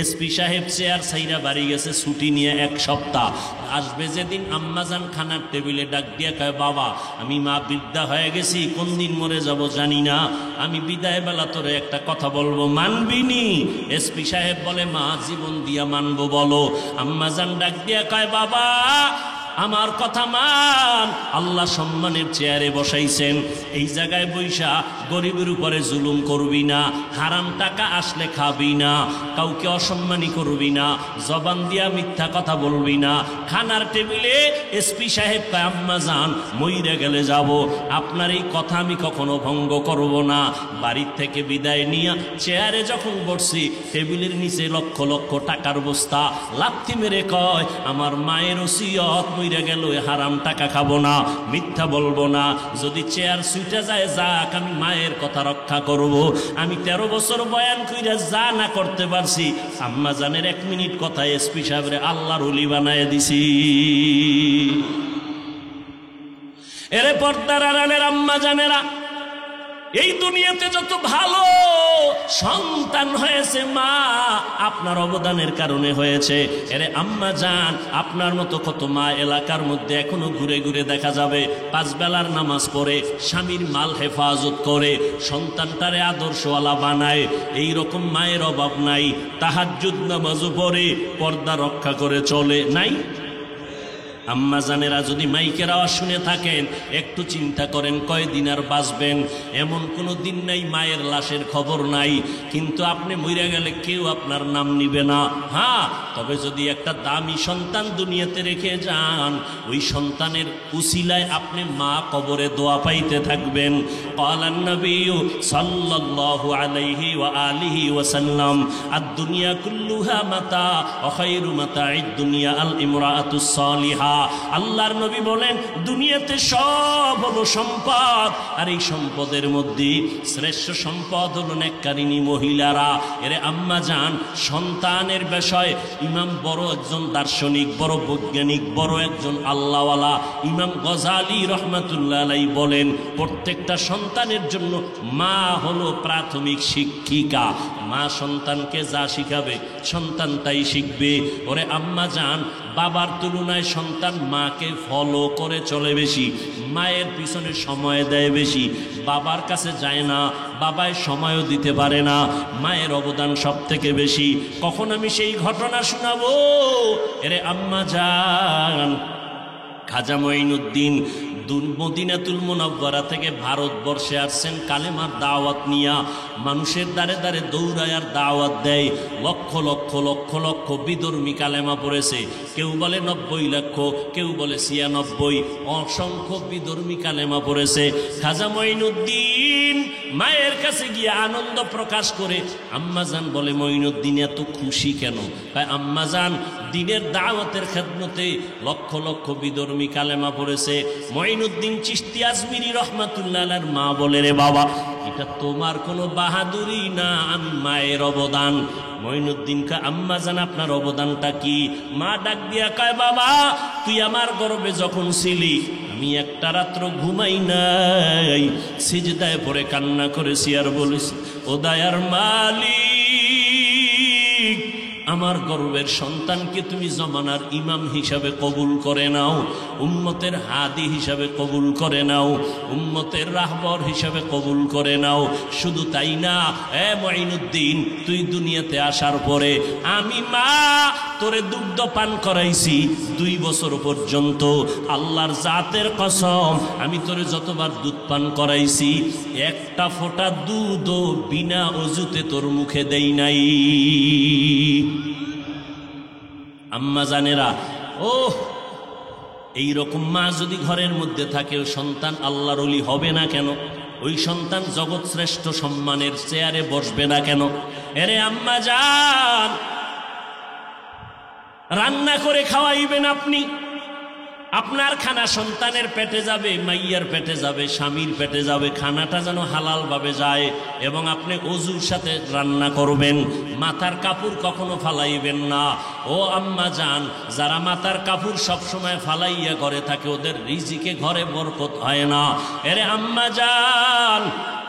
SP সাহেব chair ছাইরা বাড়ি গেছে ছুটি নিয়ে 1 সপ্তাহ। আসবে যেদিন আম্মাজান খানার টেবিলে ডাক দিয়ে কয়, বাবা আমি মা বৃদ্ধা হয়ে গেছি, কোন দিন মরে যাব জানি না, আমি বিদায় বেলা তোরে একটা কথা বলবো, মানবিনি? এসপি সাহেব বলে, মা জীবন দিয়া মানবো, বলো। আম্মাজান ডাক দিয়া কয়, বাবা আমার কথা মান, আল্লাহ সম্মানের চেয়ারে বসাইছেন, এই জায়গায় বৈশা গরিবের উপরে জুলুম করবি না, হারাম টাকা আসলে খাবি না, কাউকে অসম্মানী করবি না, জবান দিয়া মিথ্যা কথা বলবি না। খানার টেবিলে এসপি সাহেব কয়, আম্মা যান মইরে গেলে যাব, আপনার এই কথা আমি কখনো ভঙ্গ করব না। বাড়ির থেকে বিদায় নিয়ে চেয়ারে যখন বসছি, টেবিলের নিচে লক্ষ লক্ষ টাকার বস্তা, লাথি মেরে কয়, আমার মায়ের ওসিয়ত, মইরে গেল হারাম টাকা খাবো না, মিথ্যা বলবো না, যদি চেয়ার ছুটে যায় যাক, আমি মায়ের কথা রক্ষা করব। আমি 13 বছর বয়ান কইরা যা না করতে পারছি, আম্মা জানের 1 মিনিট কথা এসপি সাহেবরে আল্লাহর ওলি বানায় দিছি। এরে পর্দার আড়ালের আম্মা জানেরা, এই দুনিয়াতে যত ভালো সন্তান হয়েছে মা আপনার অবদানের কারণে হয়েছে। এরে আম্মা জান, আপনার মতো কত মা এলাকার মধ্যে এখনো ঘুরে ঘুরে দেখা যাবে 5 বেলার নামাজ পড়ে, স্বামীর মাল হেফাজত করে, সন্তানটারে আদর্শওয়ালা বানায়। এই রকম মায়ের অভাব নাই, তাহাজ্জুদ নামাজও পড়ে, পর্দা রক্ষা করে চলে, নাই? আম্মা জানেরা, যদি মাইকের আওয়াজ শুনে থাকেন একটু চিন্তা করেন, কয়দিন আর বাঁচবেন? এমন কোনো দিন নাই মায়ের লাশের খবর নাই, কিন্তু আপনি মরে গেলে কেউ আপনার নাম নিবে না। হ্যাঁ, তবে যদি একটা দামি সন্তান দুনিয়াতে রেখে যান, ওই সন্তানের উসিলায় আপনি মা কবরে দোয়া পাইতে থাকবেন। ক্বালান নবিয়্যু সাল্লাল্লাহু আলাইহি ওয়া আলিহি ওয়া সাল্লাম, আদ-দুনিয়া কুল্লুহা মাতা ওয়া খায়রু মাতা'id দুনিয়া আল ইমরাআতুস সালিহা। আল্লাহর নবী বলেন, দুনিয়াতে সব হলো সম্পদ, আর এই সম্পদের মধ্যে শ্রেষ্ঠ সম্পদ হলো নেককারিনী মহিলারা। এরে আম্মা জান, সন্তানের বিষয় ইমাম বড় একজন দার্শনিক, বড় বৈজ্ঞানিক, বড় একজন আল্লাহওয়ালা ইমাম গজালি রহমাতুল্লাহ আলাইহি বলেন, প্রত্যেকটা সন্তানের জন্য মা হলো প্রাথমিক শিক্ষিকা। মা সন্তানকে যা শিখাবে সন্তান তাই শিখবে। ওরে আম্মা জান, বাবার তুলনায় সন্তান মাকে ফলো করে চলে বেশি, মায়ের পিছনে সময় দেয় বেশি, বাবার কাছে যায় না, বাবায় সময়ও দিতে পারে না, মায়ের অবদান সব থেকে বেশি। কখন আমি সেই ঘটনা শোনাবো? এরে আম্মা জান, খাজা মঈনুদ্দিন মদিনাতুল মুনাওয়ারা থেকে ভারতবর্ষে আসছেন কালেমার দাওয়াত নিয়া, মানুষের দ্বারে দ্বারে দৌড়ায় আর দাওয়াত দেয়। লক্ষ লক্ষ লক্ষ লক্ষ বিধর্মী কালেমা পড়েছে, কেউ বলে 90 লক্ষ, কেউ বলে 96, অসংখ্য বিধর্মী কালেমা পড়েছে। খাজা মঈনুদ্দিন মায়ের কাছে গিয়ে আনন্দ প্রকাশ করে। আম্মাজান বলে, মঈনুদ্দিন এত খুশি কেন? তাই আম্মাজান দিনের দাওয়াতের খেদমতে লক্ষ লক্ষ বিধর্মী কালেমা পড়েছে। মঈনুদ্দিন চিশতি আজমিরি রহমাতুল্লাহ আলাইহির মা বলে, রে বাবা, এটা তোমার কোনো বাহাদুরি না, আমি মায়ের অবদান। মঈনুদ্দিনকে আম্মা জান, আপনার অবদানটা কি? মা ডাক দিয়া কয়, বাবা তুই আমার গর্ভে যখন ছিলি আমি একটা রাত্র ঘুমাই নাই, সিজদায় পড়ে কান্না করেছি আর বলেছি, ও দয়ার মালিক, আমার গর্বের সন্তানকে তুমি জমানার ইমাম হিসাবে কবুল করে নাও, উম্মতের হাদি হিসাবে কবুল করে নাও, উম্মতের রাহবর হিসাবে কবুল করে নাও। শুধু তাই না, এ মঈনুদ্দিন, তুই দুনিয়াতে আসার পরে আমি মা তোরে দুগ্ধ পান করাইছি 2 বছর পর্যন্ত। আল্লাহর জাতের কসম, আমি তোরে যতবার দুধ পান করাইছি একটা ফোঁটা দুধও বিনা অজুতে তোর মুখে দেই নাই। আম্মা জানেরা, ও এইরকম মা যদি ঘরের মধ্যে থাকে, ওই সন্তান আল্লাহর ওলি হবে না কেন? ওই সন্তান জগৎ শ্রেষ্ঠ সম্মানের চেয়ারে বসবে না কেন? এরে আম্মা জান, রান্না করে খাওয়াইবেন আপনি, আপনার খানা সন্তানের পেটে যাবে, মাইয়ার পেটে যাবে, স্বামীর পেটে যাবে, খানাটা যেন হালালভাবে যায়। এবং আপনি অজুর সাথে রান্না করবেন, মাথার কাপড় কখনো ফালাইবেন না। ও আম্মা জান, যারা মাথার কাপড় সবসময় ফালাইয়া ঘরে থাকে, ওদের রিজিকে ঘরে বরকত হয় না। এরে আম্মা জান,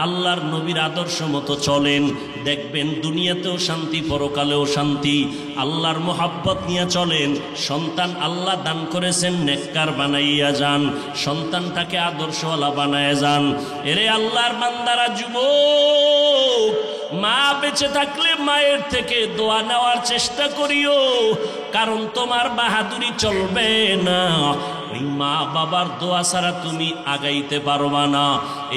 আল্লাহর নবীর আদর্শ মতো চলেন, দেখবেন দুনিয়াতেও শান্তি, পরকালেও শান্তি। আল্লাহর মোহাব্বত নিয়ে চলেন। সন্তান আল্লাহ দান করেছেন, নেককার বানাইয়া যান, সন্তানটাকে আদর্শওয়ালা বানায় যান। এরে আল্লাহর বান্দারা, যুবক, মা বেঁচে থাকলে মায়ের থেকে দোয়া নেওয়ার চেষ্টা করিও, কারণ তোমার বাহাদুরি চলবে না। ওই মা বাবার দোয়া ছাড়া তুমি আগাইতে পারবা না।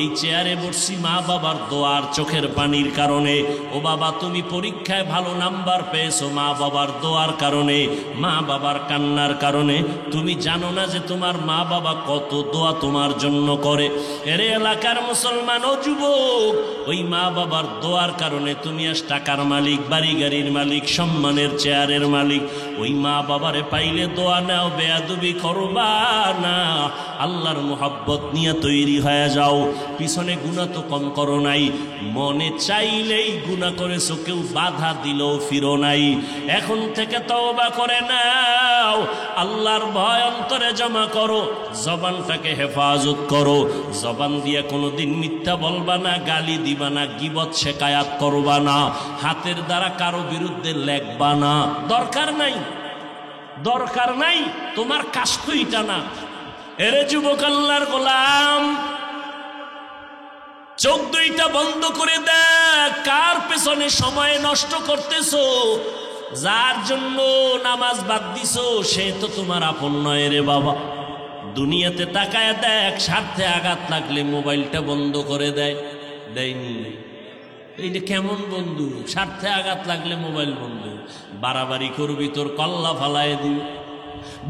এই চেয়ারে বসছি মা বাবার দোয়ার চোখের পানির কারণে। ও বাবা, তুমি পরীক্ষায় ভালো নাম্বার পেয়েছো মা বাবার দোয়ার কারণে, মা বাবার কান্নার কারণে। তুমি জানো না যে তোমার মা বাবা কত দোয়া তোমার জন্য করে। এরে এলাকার মুসলমান ও যুবক, ওই মা বাবার দোয়ার কারণে তুমি আজ টাকার মালিক, বাড়ি গাড়ির মালিক, সম্মানের চেয়ারের মালিক। ওই মা বাবারে পাইলে দোয়া নাও, বেয়াদবি করবা না। আল্লাহর মোহাব্বত নিয়ে তৈরি হয়ে যাও। পিছনে গুনাহ তো কম করো নাই, মনে চাইলেই গুনাহ করেছো, কেউ বাধা দিলেও ফিরো নাই। এখন থেকে তওবা করে নাও, আল্লাহর ভয় অন্তরে জমা করো, জবানটাকে হেফাজত করো। জবান দিয়ে কোনোদিন মিথ্যা বলবা না, গালি দিবা না, গীবত শেকায়াত করবা না, হাতের দ্বারা কারো বিরুদ্ধে লেখবা না। দরকার নাই, দরকার নাই, তোমার কাজ তো এটা না। এরে যুবক, আল্লাহর গোলাম, চোখ দুইটা বন্ধ করে দেখ, কার পেছনে সময় নষ্ট করতেছো? যার জন্য নামাজ বাদ দিছো সে তো তোমার আপন নয় রে বাবা। দুনিয়াতে তাকায় দেখ, স্বার্থে আঘাত লাগলে মোবাইলটা বন্ধ করে দেয়, দেয়নি? এইটা কেমন বন্ধু? স্বার্থে আঘাত লাগলে মোবাইল বন্ধ, বাড়াবাড়ি করবি তোর কল্লা ফালায় দিবি।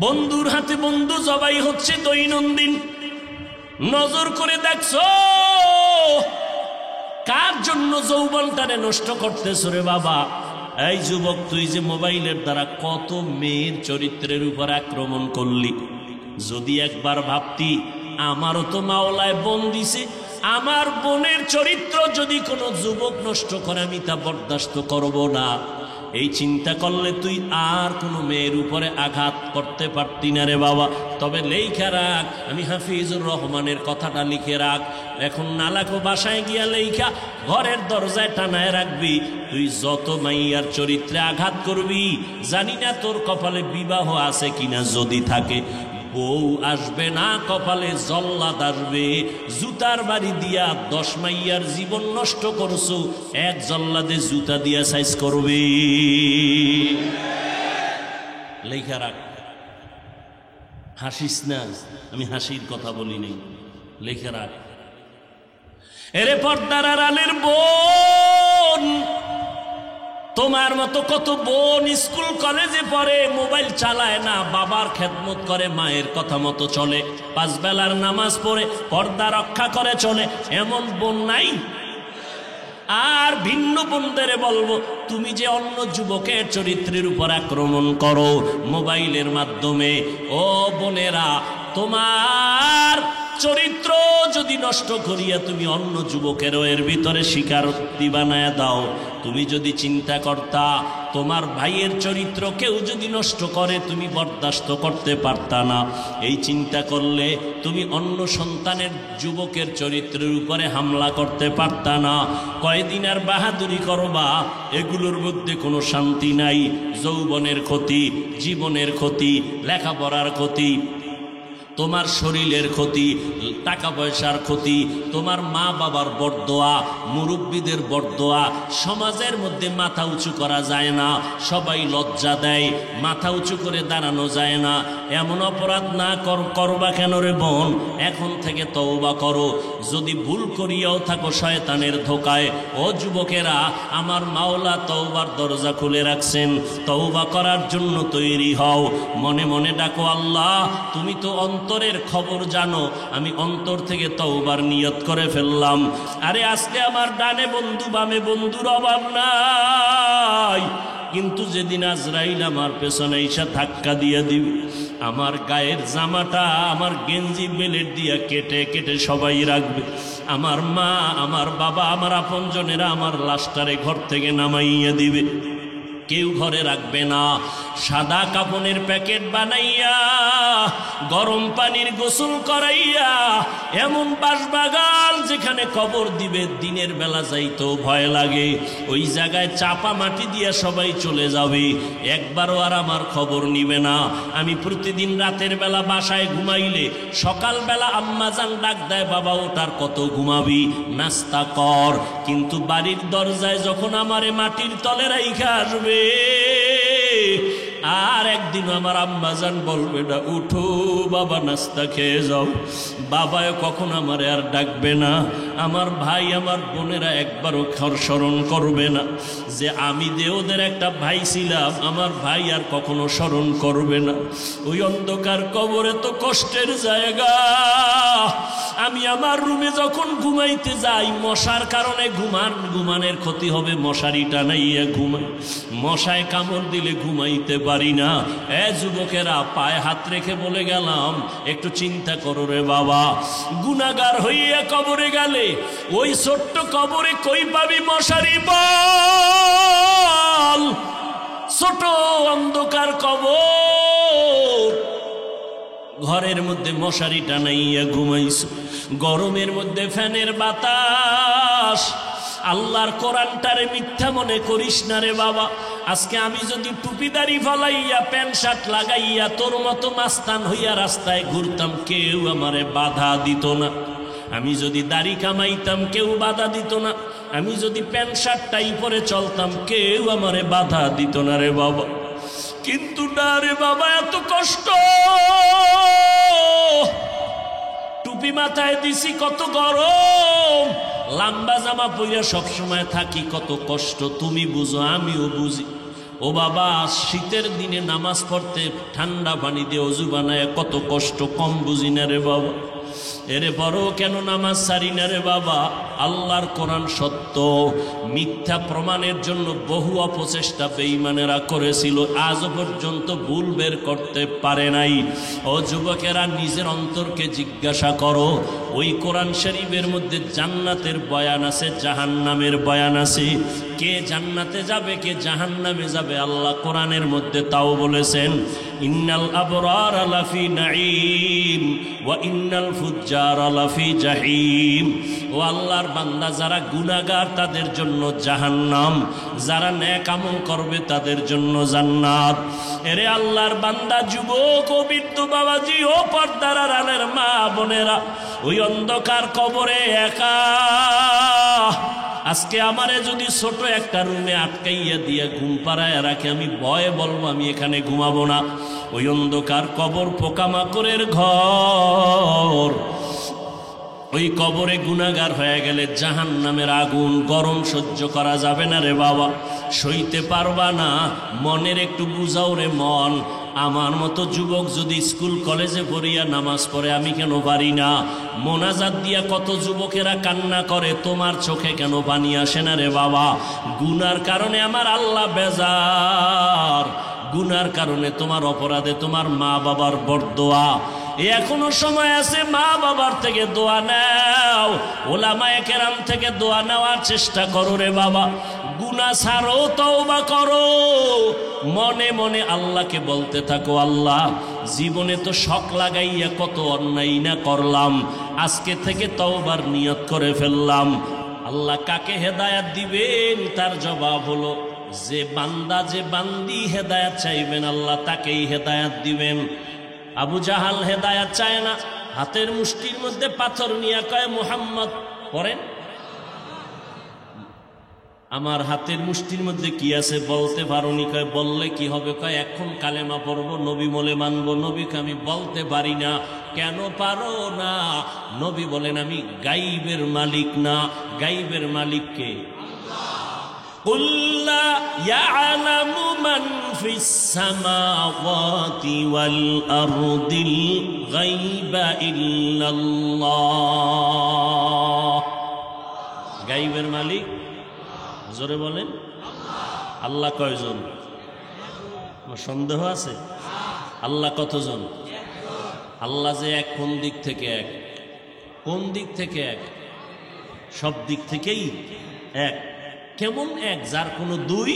বন্ধুর হাতে বন্ধু জবাই হচ্ছে দৈনন্দিন। নজর করে দেখছো কার জন্য যৌবনটারে নষ্ট করতেছো রে বাবা? এই যুবক, তুই যে মোবাইলের দ্বারা কত মেয়ের চরিত্রের উপর আক্রমণ করলি। যদি একবার ভাবতি আমারও তো মাওলায় বোন দিছে, আমার বোনের চরিত্র যদি কোনো যুবক নষ্ট করে আমি তা বরদাস্ত করব না। এই চিন্তা করলে তুই আর কোনো মেয়ের উপরে আঘাত করতে পারতি না রে বাবা। তবে লেখা রাখ, আমি হাফিজুর রহমানের কথাটা লিখে রাখ, এখন নালাকো বাসায় গিয়া লেখা ঘরের দরজায় টানায় রাখবি। তুই যত মাইয়ার চরিত্রে আঘাত করবি, জানি না তোর কপালে বিবাহ আছে কিনা, যদি থাকে বউ আসবে না, কপালে জল্লাদ আসবে। জুতার বাড়ি দিয়া 10 মাইয়ার জীবন নষ্ট করছো, এক জল্লাদে জুতা দিয়া সাইজ করবে। লেখা রাখ, হাসিস না, আমি হাসির কথা বলি নাই, লেখা রাখ। এরে পর্দার আড়ালের বোন, তোমার মতো কত বোন স্কুল কলেজে পড়ে, মোবাইল চালায় না, বাবার খেদমত করে, মায়ের কথা মতো চলে, 5 বেলার নামাজ পড়ে, পর্দা রক্ষা করে চলে, এমন বোন নাই? আর ভিন্ন বোনদের বলবো, তুমি যে অন্য যুবকের চরিত্রের উপর আক্রমণ করো মোবাইলের মাধ্যমে, ও বোনেরা, তোমার চরিত্র যদি নষ্ট করিয়া তুমি অন্য যুবকেরও এর ভিতরে শিকারী বানায় দাও, তুমি যদি চিন্তা করতা তোমার ভাইয়ের চরিত্র কেউ যদি নষ্ট করে তুমি বরদাস্ত করতে পারতা না, এই চিন্তা করলে তুমি অন্য সন্তানের যুবকের চরিত্রের উপরে হামলা করতে পারতা না। কয়দিন আর বাহাদুরি করবা, এগুলোর মধ্যে কোনো শান্তি নাই। যৌবনের ক্ষতি, জীবনের ক্ষতি, লেখাপড়ার ক্ষতি, তোমার শরীরের ক্ষতি, টাকা পয়সার ক্ষতি, তোমার মা বাবার বরদোয়া, মুরব্বীদের বরদোয়া। সমাজের মধ্যে মাথা উঁচু করা যায় না, সবাই লজ্জা দেয়, মাথা উঁচু করে দাঁড়ানো যায় না। এমন অপরাধ না করবা কেন রে বোন? এখন থেকে তওবা করো। যদি ভুল করিয়াও থাকো শয়তানের ধোকায়, ও যুবকেরা, আমার মাওলা তওবার দরজা খুলে রাখছেন, তওবা করার জন্য তৈরি হও। মনে মনে ডাকো, আল্লাহ তুমি তো অন্তরের খবর জানো, আমি অন্তর থেকে তওবার নিয়ত করে ফেললাম। আরে আজকে আমার ডানে বন্ধু বামে বন্ধুর অভাব নাই, কিন্তু যেদিন আজরাইল আমার পেছনে এসে ধাক্কা দিয়ে দিবে, আমার গায়ের জামাটা, আমার গেঞ্জি বেলেট দিয়া কেটে কেটে সবাই রাখবে। আমার মা, আমার বাবা, আমার আপনজনেরা আমার লাশটারে ঘর থেকে নামাইয়া দিবে। কেউ ঘরে রাখবে না। সাদা কাপনের প্যাকেট বানাইয়া গরম পানির গোসল করাইয়া এমন বাঁশবাগান যেখানে কবর দিবে দিনের বেলা যাইতেও ভয় লাগে, ওই জায়গায় চাপা মাটি দিয়া সবাই চলে যাবে, একবারও আর আমার খবর নিবে না। আমি প্রতিদিন রাতের বেলা বাসায় ঘুমাইলে সকালবেলা আম্মাজান ডাক দেয়, বাবা ওটার কত ঘুমাবি, নাস্তা কর। কিন্তু বাড়ির দরজায় যখন আমারে মাটির তলে রাইখা আসবে, আর একদিন আমার আম্মাজান বলবে না, উঠো বাবা নাস্তা খেয়ে যাও। বাবাও কখন আমারে আর ডাকবে না। আমার ভাই আমার বোনেরা একবারও স্মরণ করবে না যে আমি যে ওদের একটা ভাই ছিলাম, আমার ভাই আর কখনো স্মরণ করবে না। ওই অন্ধকার কবরে তো কষ্টের জায়গা। আমি আমার রুমে যখন ঘুমাইতে যাই, মশার কারণে ঘুমানের ক্ষতি হবে, মশারি টানাইয়া ঘুমাই, মশায় কামড় দিলে ঘুমাইতে পারি না। যুবকেরা পায়ে হাত রেখে বলে গেলাম, একটু চিন্তা করো রে বাবা, গুনাহগার হইয়া কবরে গেলে ওই ছোট্ট কবরে কই পাবি মশারি বল? ছোট অন্ধকার কবর, ঘরের মধ্যে মশারি টানাইয়া ঘুমাইছ, গরমের মধ্যে ফ্যানের বাতাস। আল্লাহর কোরআনটারে মিথ্যা মনে করিস না রে বাবা। আজকে আমি যদি টুপিদারি ফলাইয়া প্যান্ট শার্ট লাগাইয়া তোর মতো মাস্তান হইয়া রাস্তায় ঘুরতাম, কেউ আমারে বাধা দিত না। আমি যদি দাড়ি কামাইতাম, কেউ বাধা দিত না। আমি যদি প্যান্ট শার্টটাই পরে চলতাম, কেউ আমারে বাধা দিত না রে বাবা। কিন্তু না রে বাবা, এত কষ্ট। টুপি মাথায় দিছি, কত গরম, লম্বা জামা পইরা সবসময় থাকি, কত কষ্ট। তুমি বুঝো, আমিও বুঝি। ও বাবা, শীতের দিনে নামাজ পড়তে ঠান্ডা পানি দিয়ে অজু বানায় কত কষ্ট, কম বুঝি না রে বাবা। এরে বড় কেন নামাজ ছাড়ি না রে বাবা? আল্লাহর কোরআন সত্য, মিথ্যা প্রমাণের জন্য বহু অপচেষ্টা বেঈমানেরা করেছিল, আজও পর্যন্ত ভুল বের করতে পারে নাই। ও যুবকেরা, নিজের অন্তরকে জিজ্ঞাসা করো, ওই কোরআন শরীফের মধ্যে জান্নাতের বয়ান আছে, জাহান্নামের বয়ান আছে। কে জান্নাতে যাবে, কে জাহান্নামে যাবে, আল্লাহ কোরআনের মধ্যে তাও বলেছেন, ইন্নাল আবরার লাফি নাঈম ওয়া ইন্নাল ফুজ্জার লাফি জাহিম। ও আল্লাহর বান্দা, যারা গুনাহগার তাদের জন্য জাহান্নাম, যারা নেক আমল করবে তাদের জন্য জান্নাত। এরে আল্লাহর বান্দা, যুবক ও বৃদ্ধ বাবাজি ও পর্দার আড়ালের মা বোনেরা, ওই অন্ধকার কবরে একা। আজকে আমারে যদি ছোট একটা রুমে আটকাইয়া দিয়া ঘুম পাড়ায় রাখে, আমি ভয়ে বলবো আমি এখানে ঘুমাবো না। ওই অন্ধকার কবর পোকামাকড়ের ঘর। ওই কবরে গুনাহগার হয়ে গেলে জাহান্নামের আগুন, গরম সহ্য করা যাবে না রে বাবা, সইতে পারবা না। মনের একটু বুঝাও রে মন। আমার মতো যুবক যদি স্কুল কলেজে পড়িয়া নামাজ পড়ে, আমি কেন পারি না? মোনাজাত দিয়া কত যুবকেরা কান্না করে, তোমার চোখে কেন পানি আসে না রে বাবা? গুনার কারণে আমার আল্লাহ বেজার, গুনার কারণে তোমার অপরাধে তোমার মা বাবার বরদোয়া। এখনো সময় আছে, মা বাবার থেকে দোয়া নাও, ওলামায়ে কেরাম থেকে দোয়া নেওয়ার চেষ্টা করো রে বাবা। গুনাহ ছাড়ো, তওবা করো, মনে মনে আল্লাহকে বলতে থাকো, আল্লাহ জীবনে তো শখ লাগাইয়া কত অন্যায় না করলাম, আজকে থেকে তওবার নিয়ত করে ফেললাম। আল্লাহ কাকে হেদায়েত দিবেন? তার জবাব হলো, যে বান্দা, যে বান্দি হেদায়েত চাইবেন আল্লাহ তাকেই হেদায়েত দিবেন। আবু জাহাল হেদায়েত চায় না, হাতের মুষ্টির মধ্যে পাথর নিয়ে কয়, মুহাম্মদ পড়েন। আমার হাতের মুষ্টির মধ্যে কি আছে বলতে পারোনি? কয় বললে কি হবে? কয় এখন কালেমা পড়বো, নবী বলে মানবো। নবীকে আমি বলতে পারি না। কেন পারো না? নবী বলেন, আমি গাইবের মালিক না। গাইবের মালিক কে? قُلْ لَا يَعْلَمُ مَنْ فِي السَّمَاوَاتِ وَالْأَرْضِ الْغَيْبَ إِلَّا اللَّهُ। গাইবের মালিক জোরে বলেন। আল্লাহ কয়জন? আমার সন্দেহ আছে। আল্লাহ কতজন? আল্লাহ যে এক, কোন দিক থেকে এক? কোন দিক থেকে এক? সব দিক থেকেই এক। কেমন এক? যার কোনো দুই।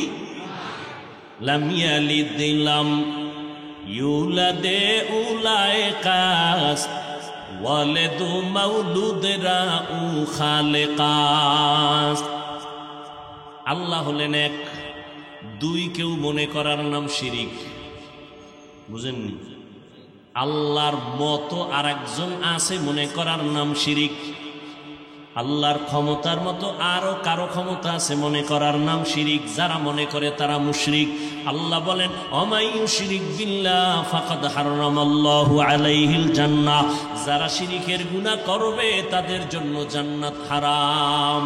লাম ইয়ালিদ লাম ইউলাদে উলায়ে কাস ওয়ালিদু মাউলুদরা উ খালেকাস। আল্লাহ হলেন এক, দুই কেউ মনে করার নাম শিরিক। বুঝেননি? আল্লাহর মতো আর একজন আছে মনে করার নাম শিরিক। আল্লাহর ক্ষমতার মতো আরো কারো ক্ষমতা আছে মনে করার নাম শিরিক। যারা মনে করে তারা মুশরিক। আল্লাহ বলেন অমাই ইউশরিক বিল্লাহ ফাকাদ হারামাল্লাহু আলাইহিল জান্নাহ। যারা শিরিকের গুনাহ করবে তাদের জন্য জান্নাত হারাম।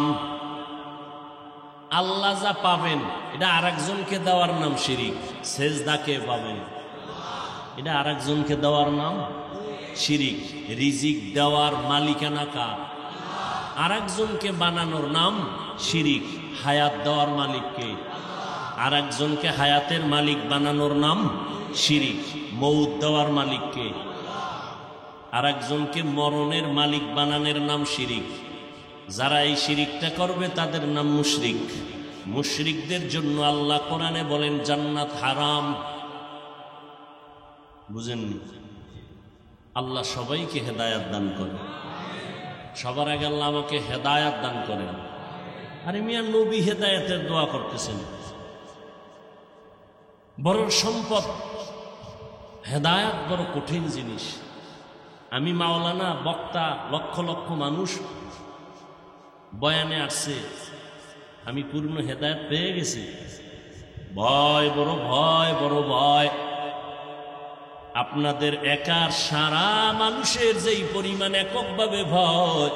আল্লাহ যা পাবেন এটা আরেকজনকে দেওয়ার নাম শিরিক। সেজদাকে পাবেন এটা আরেকজনকে দেওয়ার নাম শিরিক। রিজিক দেওয়ার মালিকানা কার? আরেকজনকে বানানোর নাম শিরিক। হায়াত দেওয়ার মালিককে? আরেকজনকে হায়াতের মালিক বানানোর নাম শিরিক। মৌত দেওয়ার মালিককে? আরেকজনকে মরণের মালিক বানানোর নাম শিরিক। যারা এই শিরিকটা করবে তাদের নাম মুশরিক। মুশরিকদের জন্য আল্লাহ কোরআনে বলেন জান্নাত হারাম। বুঝেননি? আল্লাহ সবাইকে হেদায়াত দান করে। সবার আগে আল্লাহ আমাকে হেদায়াত দান করেন। আরে মিয়া, নবী হেদায়াতের দোয়া করতেছেন। বড় সম্পদ হেদায়াত, বড় কঠিন জিনিস। আমি মাওলানা বক্তা, লক্ষ লক্ষ মানুষ বয়ানে আসছে, আমি পূর্ণ হেদায়েত পেয়ে গেছি। ভয়, বড় ভয়, বড় ভয়। আপনাদের একার সারা মানুষের যেই পরিমাণ এককভাবে ভয়,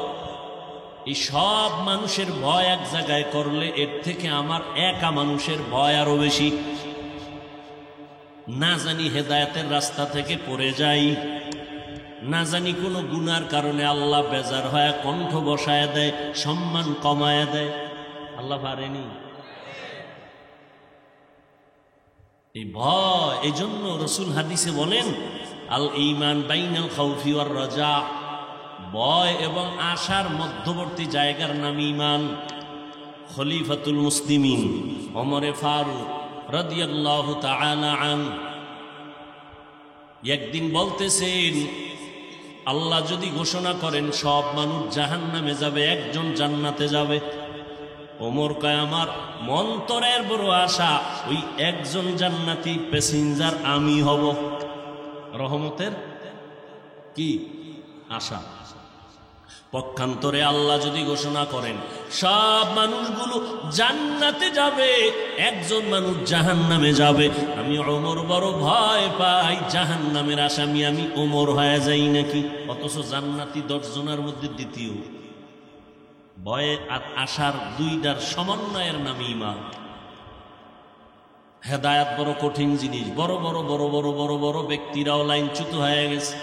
এই সব মানুষের ভয় এক জায়গায় করলে এর থেকে আমার একা মানুষের ভয় আরো বেশি। না জানি হেদায়েতের রাস্তা থেকে পড়ে যাই, না জানি কোনো গুনার কারণে আল্লাহ বেজার হয়ে কণ্ঠ বসায় দেয়, সম্মান কমায় দেয়। আল্লাহ পারেনি এই ভয়। এই জন্য রসুল হাদিসে বলেন আল ঈমান বাইনাল খাউফি ওয়ার রাজা। ভয় এবং আশার মধ্যবর্তী জায়গার নাম ঈমান। খলিফাতুল মুসলিমিন ওমরে ফারুক রাদিয়াল্লাহু তাআলা আনহু একদিন বলতেছেন, আল্লাহ যদি ঘোষণা করেন সব মানুষ জাহান্নামে যাবে, একজন জান্নাতে যাবে, ওমর কয় আমার মন্তরের বড় আশা ওই একজন জান্নাতি প্যাসেঞ্জার আমি হব। রহমতের কি আশা। পক্ষান্তরে আল্লাহ যদি ঘোষণা করেন সব মানুষগুলো জান্নাতে যাবে, একজন মানুষ জাহান্নামে যাবে, আমি ওমর বড় ভয় পাই জাহান্নামের আসামি আমি ওমর হয়ে যাই নাকি। অথচ জান্নাতি 10 জনের মধ্যে দ্বিতীয়। ভয়ে আর আশার দুইটার সমন্বয়ের নাম ঈমান। হেদায়েত বড় কঠিন জিনিস। বড় বড় বড় বড় বড় বড় ব্যক্তিরাও লাইনচ্যুত হয়ে গেছে।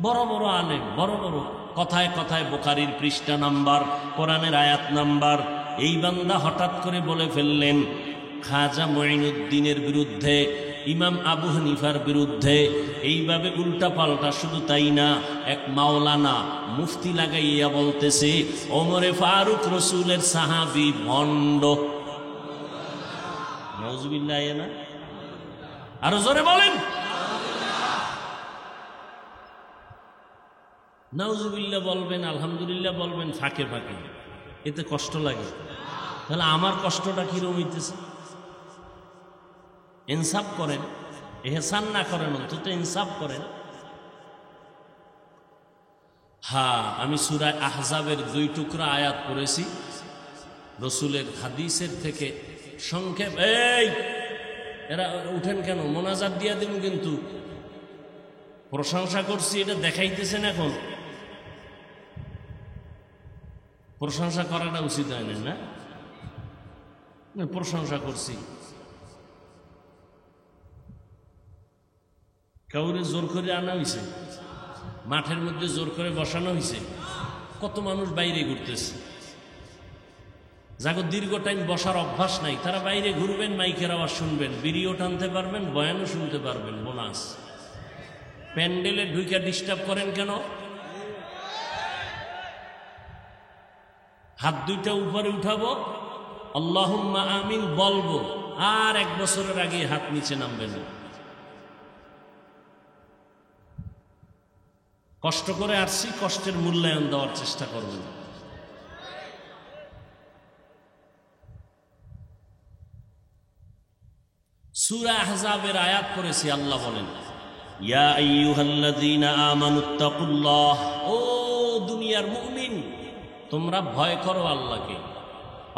বড় বড় আলেম, বড় বড় কথায় কথায় বুখারীর পৃষ্ঠা নাম্বার, কোরআনের আয়াত নাম্বার। এই বান্দা হঠাৎ করে বলে ফেললেন খাজা মুঈনুদ্দিনের বিরুদ্ধে, ইমাম আবু হানিফার বিরুদ্ধে। এইভাবে উল্টা পাল্টা, শুধু তাই না, এক মাওলানা মুফতি লাগাইয়া বলতেছে ওমরে ফারুক রসুলের সাহাবী ভণ্ড। নাউজুবিল্লাহ। না আরো জোরে বলেন নাউজুবিল্লাহ। বলবেন আলহামদুলিল্লাহ বলবেন ফাঁকে ফাঁকে, এতে কষ্ট লাগে। তাহলে আমার কষ্টটা কিরকম হইতেছে? ইনসাফ করেন, এহসান না করেন, অন্তত ইনসাফ করেন। হ্যাঁ, আমি সূরা আহজাবের 2 টুকরা আয়াত পড়েছি রসুলের হাদিসের থেকে সংক্ষেপ। এই এরা উঠেন কেন? মোনাজাত দিয়া দিন, কিন্তু প্রশংসা করছি এটা দেখাইতেছেন। এখন প্রশংসা করাটা উচিত হয় না? প্রশংসা করছি, কাউরে জোর করে আনা হয়েছে, মাঠের মধ্যে জোর করে বসানো হয়েছে। কত মানুষ বাইরে ঘুরতেছে, যাকে দীর্ঘ টাইম বসার অভ্যাস নাই, তারা বাইরে ঘুরবেন, মাইকের আওয়াজ শুনবেন, বিড়িও টানতে পারবেন, বয়ানও শুনতে পারবেন। বোনাস। প্যান্ডেলে ঢুইকা ডিস্টার্ব করেন কেন? হাত দুইটা উপরে উঠাবো, আল্লাহুম্মা আমিন বলবো, আর 1 বছরের আগে হাত নিচে নামবে না। কষ্ট করে আসছি, কষ্টের মূল্যায়ন দেওয়ার চেষ্টা করবেন। সূরা আহজাবের আয়াত পড়েছি, আল্লাহ বলেন ইয়া আইয়ুহাল্লাযীনা আমানুত্তাকুল্লাহ, ও দুনিয়ার মুমিন তোমরা ভয় করো আল্লাহকে।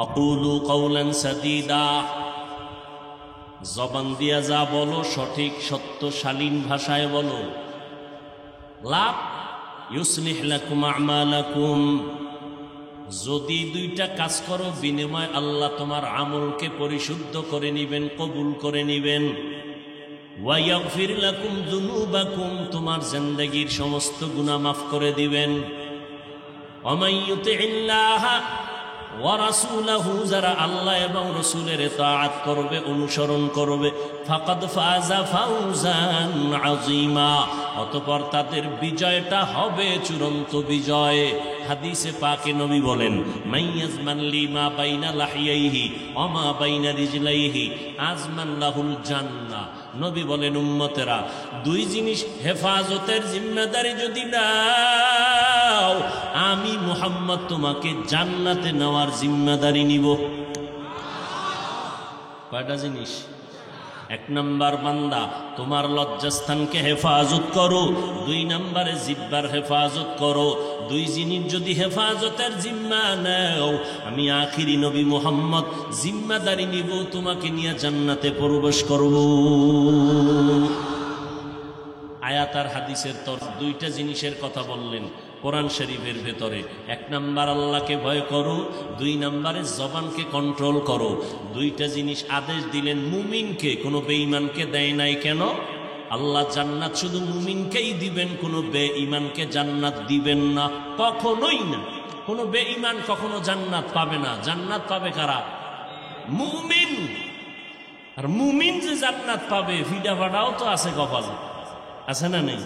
আকুলু কাওলান সাদীদা, জবান দিয়া যা বলো সঠিক সত্য শালীন ভাষায় বলো। লাভ ইউসলিহ লাকুম আমালাকুম, যদি 2টা কাজ করো বিনিময় আল্লাহ তোমার আমলকে পরিশুদ্ধ করে নিবেন, কবুল করে নিবেন। ওয়া ইয়াগফির লাকুম যুনুবাকুম, তোমার জিন্দেগীর সমস্ত গুনাহ মাফ করে দিবেন। ওয়া মান ইউতিইল্লাহা ওয়া রাসূলাহু, যারা আল্লাহ এবং রাসূলের ইতাআত করবে, অনুসরণ করবে, ফাকাদ ফাযা ফাওজান আযীমা, অতঃপর তাদের বিজয়টা হবে চূড়ান্ত বিজয়। হাদিসে পাকে নবী বলেন মাইয়াজমান লিমা বাইনা লাহিয়াইহি ওয়া মা বাইনা রিজলাইহি আজমান লাহুল জান্নাহ। নবী বলেন উম্মতেরা 2 জিনিস হেফাজতের জিম্মেদারি যদি নাও, আমি মুহাম্মদ তোমাকে জান্নাতে নেওয়ার জিম্মেদারি নিব। কয়টা জিনিস? 1 নম্বর বান্দা তোমার লজ্জাস্থানকে হেফাজত করো, 2 নম্বরে জিহ্বার হেফাজত করো। 2 জিনিস যদি হেফাজতের জিম্মা নাও, আমি আখিরি নবী মুহাম্মদ জিম্মাদারি নিব, তোমাকে নিয়ে জান্নাতে প্রবেশ করব। আয়াত আর হাদিসের তরফ 2টা জিনিসের কথা বললেন কোরআন শরীফের ভেতরে। 1 নম্বর আল্লাহকে ভয় করো, 2 নম্বরে জবানকে কন্ট্রোল করো। 2টা জিনিস আদেশ দিলেন মুমিনকে, কোনো বেঈমানকে দেয় নাই। কেন? আল্লাহ জান্নাত শুধু মুমিনকেই দিবেন, কোনো বেঈমানকে জান্নাত দিবেন না, কখনোই না। কোনো বেঈমান কখনো জান্নাত পাবে না। জান্নাত পাবে কারা? মুমিন। আর মুমিন যে জান্নাত পাবে, ফিডা ফাটাও তো আছে কপালে, আছে না নেই?